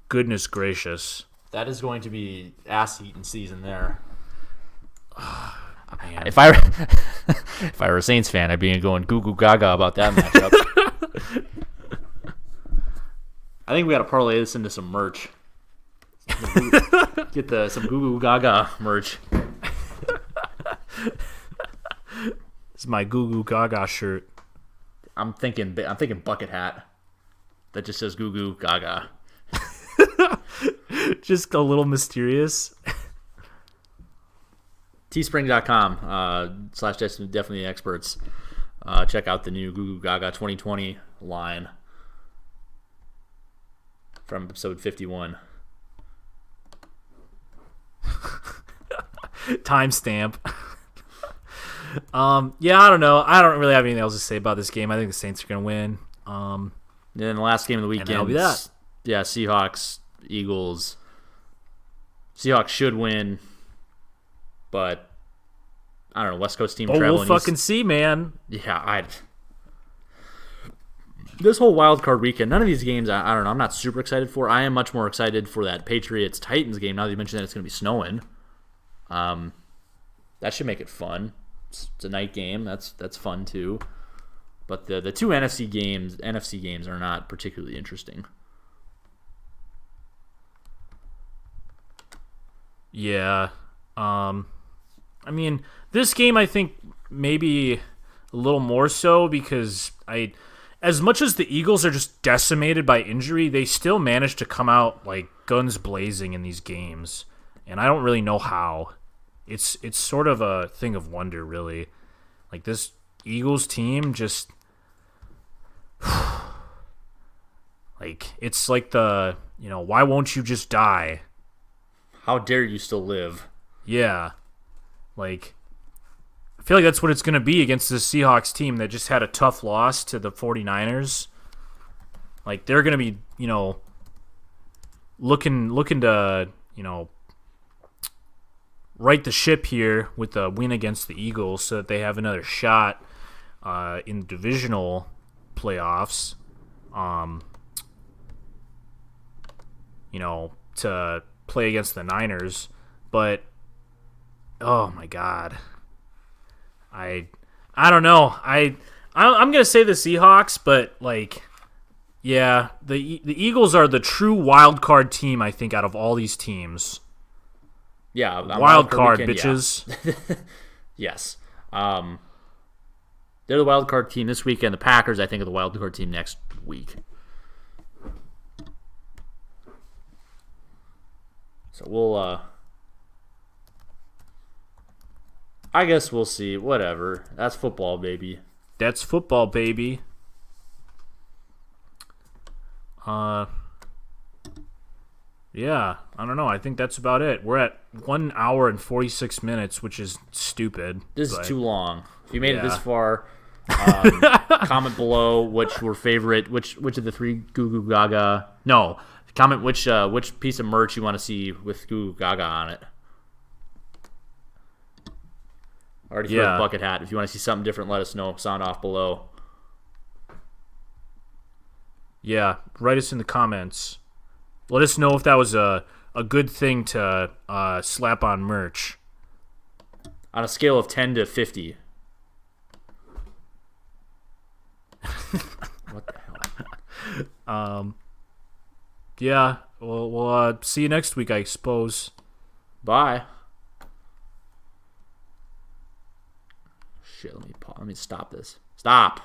Speaker 2: Goodness gracious.
Speaker 1: That is going to be ass-eating season there.
Speaker 2: Man.
Speaker 1: If I were a Saints fan, I'd be going goo goo gaga about that matchup. I think we got to parlay this into some merch. Get some goo goo gaga merch.
Speaker 2: This is my Goo Goo Gaga shirt.
Speaker 1: I'm thinking bucket hat that just says goo goo gaga.
Speaker 2: Just a little mysterious.
Speaker 1: Teespring.com / definitely experts. Check out the new Goo Goo Gaga 2020 line from episode 51.
Speaker 2: Timestamp. Yeah, I don't know. I don't really have anything else to say about this game. I think the Saints are going to win.
Speaker 1: Then the last game of the weekend.
Speaker 2: And that'll be that.
Speaker 1: Yeah, Seahawks, Eagles. Seahawks should win, but I don't know. West Coast team traveling.
Speaker 2: We'll fucking see, man.
Speaker 1: Yeah, this whole wild card weekend, none of these games, I don't know. I'm not super excited for. I am much more excited for that Patriots Titans game. Now that you mentioned that it's going to be snowing, that should make it fun. It's a night game. That's fun too. But the two NFC games are not particularly interesting.
Speaker 2: Yeah. I mean, this game I think maybe a little more so because as much as the Eagles are just decimated by injury, they still manage to come out like guns blazing in these games, and I don't really know how. It's sort of a thing of wonder, really. Like this Eagles team just like it's like the why won't you just die?
Speaker 1: How dare you still live?
Speaker 2: Yeah, like. I feel like that's what it's going to be against the Seahawks team that just had a tough loss to the 49ers. Like, they're going to be, looking to, right the ship here with the win against the Eagles so that they have another shot in the divisional playoffs, to play against the Niners. But, oh, my God. I don't know. I'm gonna say the Seahawks, but yeah, the Eagles are the true wild card team. I think out of all these teams.
Speaker 1: Yeah,
Speaker 2: wild card weekend, bitches.
Speaker 1: Yeah. Yes, they're the wild card team this weekend. The Packers, I think, are the wild card team next week. So we'll. I guess we'll see. Whatever. That's football, baby.
Speaker 2: That's football, baby. Yeah, I don't know. I think that's about it. We're at 1 hour and 46 minutes, which is stupid.
Speaker 1: This is too long. If you made it this far, comment below which of the 3 Goo Goo Gaga. No, comment which piece of merch you want to see with Goo Goo Gaga on it. Already threw a bucket hat. If you want to see something different, let us know. Sound off below.
Speaker 2: Yeah, write us in the comments. Let us know if that was a good thing to slap on merch.
Speaker 1: On a scale of 10 to 50. What the hell?
Speaker 2: Yeah, we'll see you next week, I suppose.
Speaker 1: Bye. Shit, let me stop this. Stop.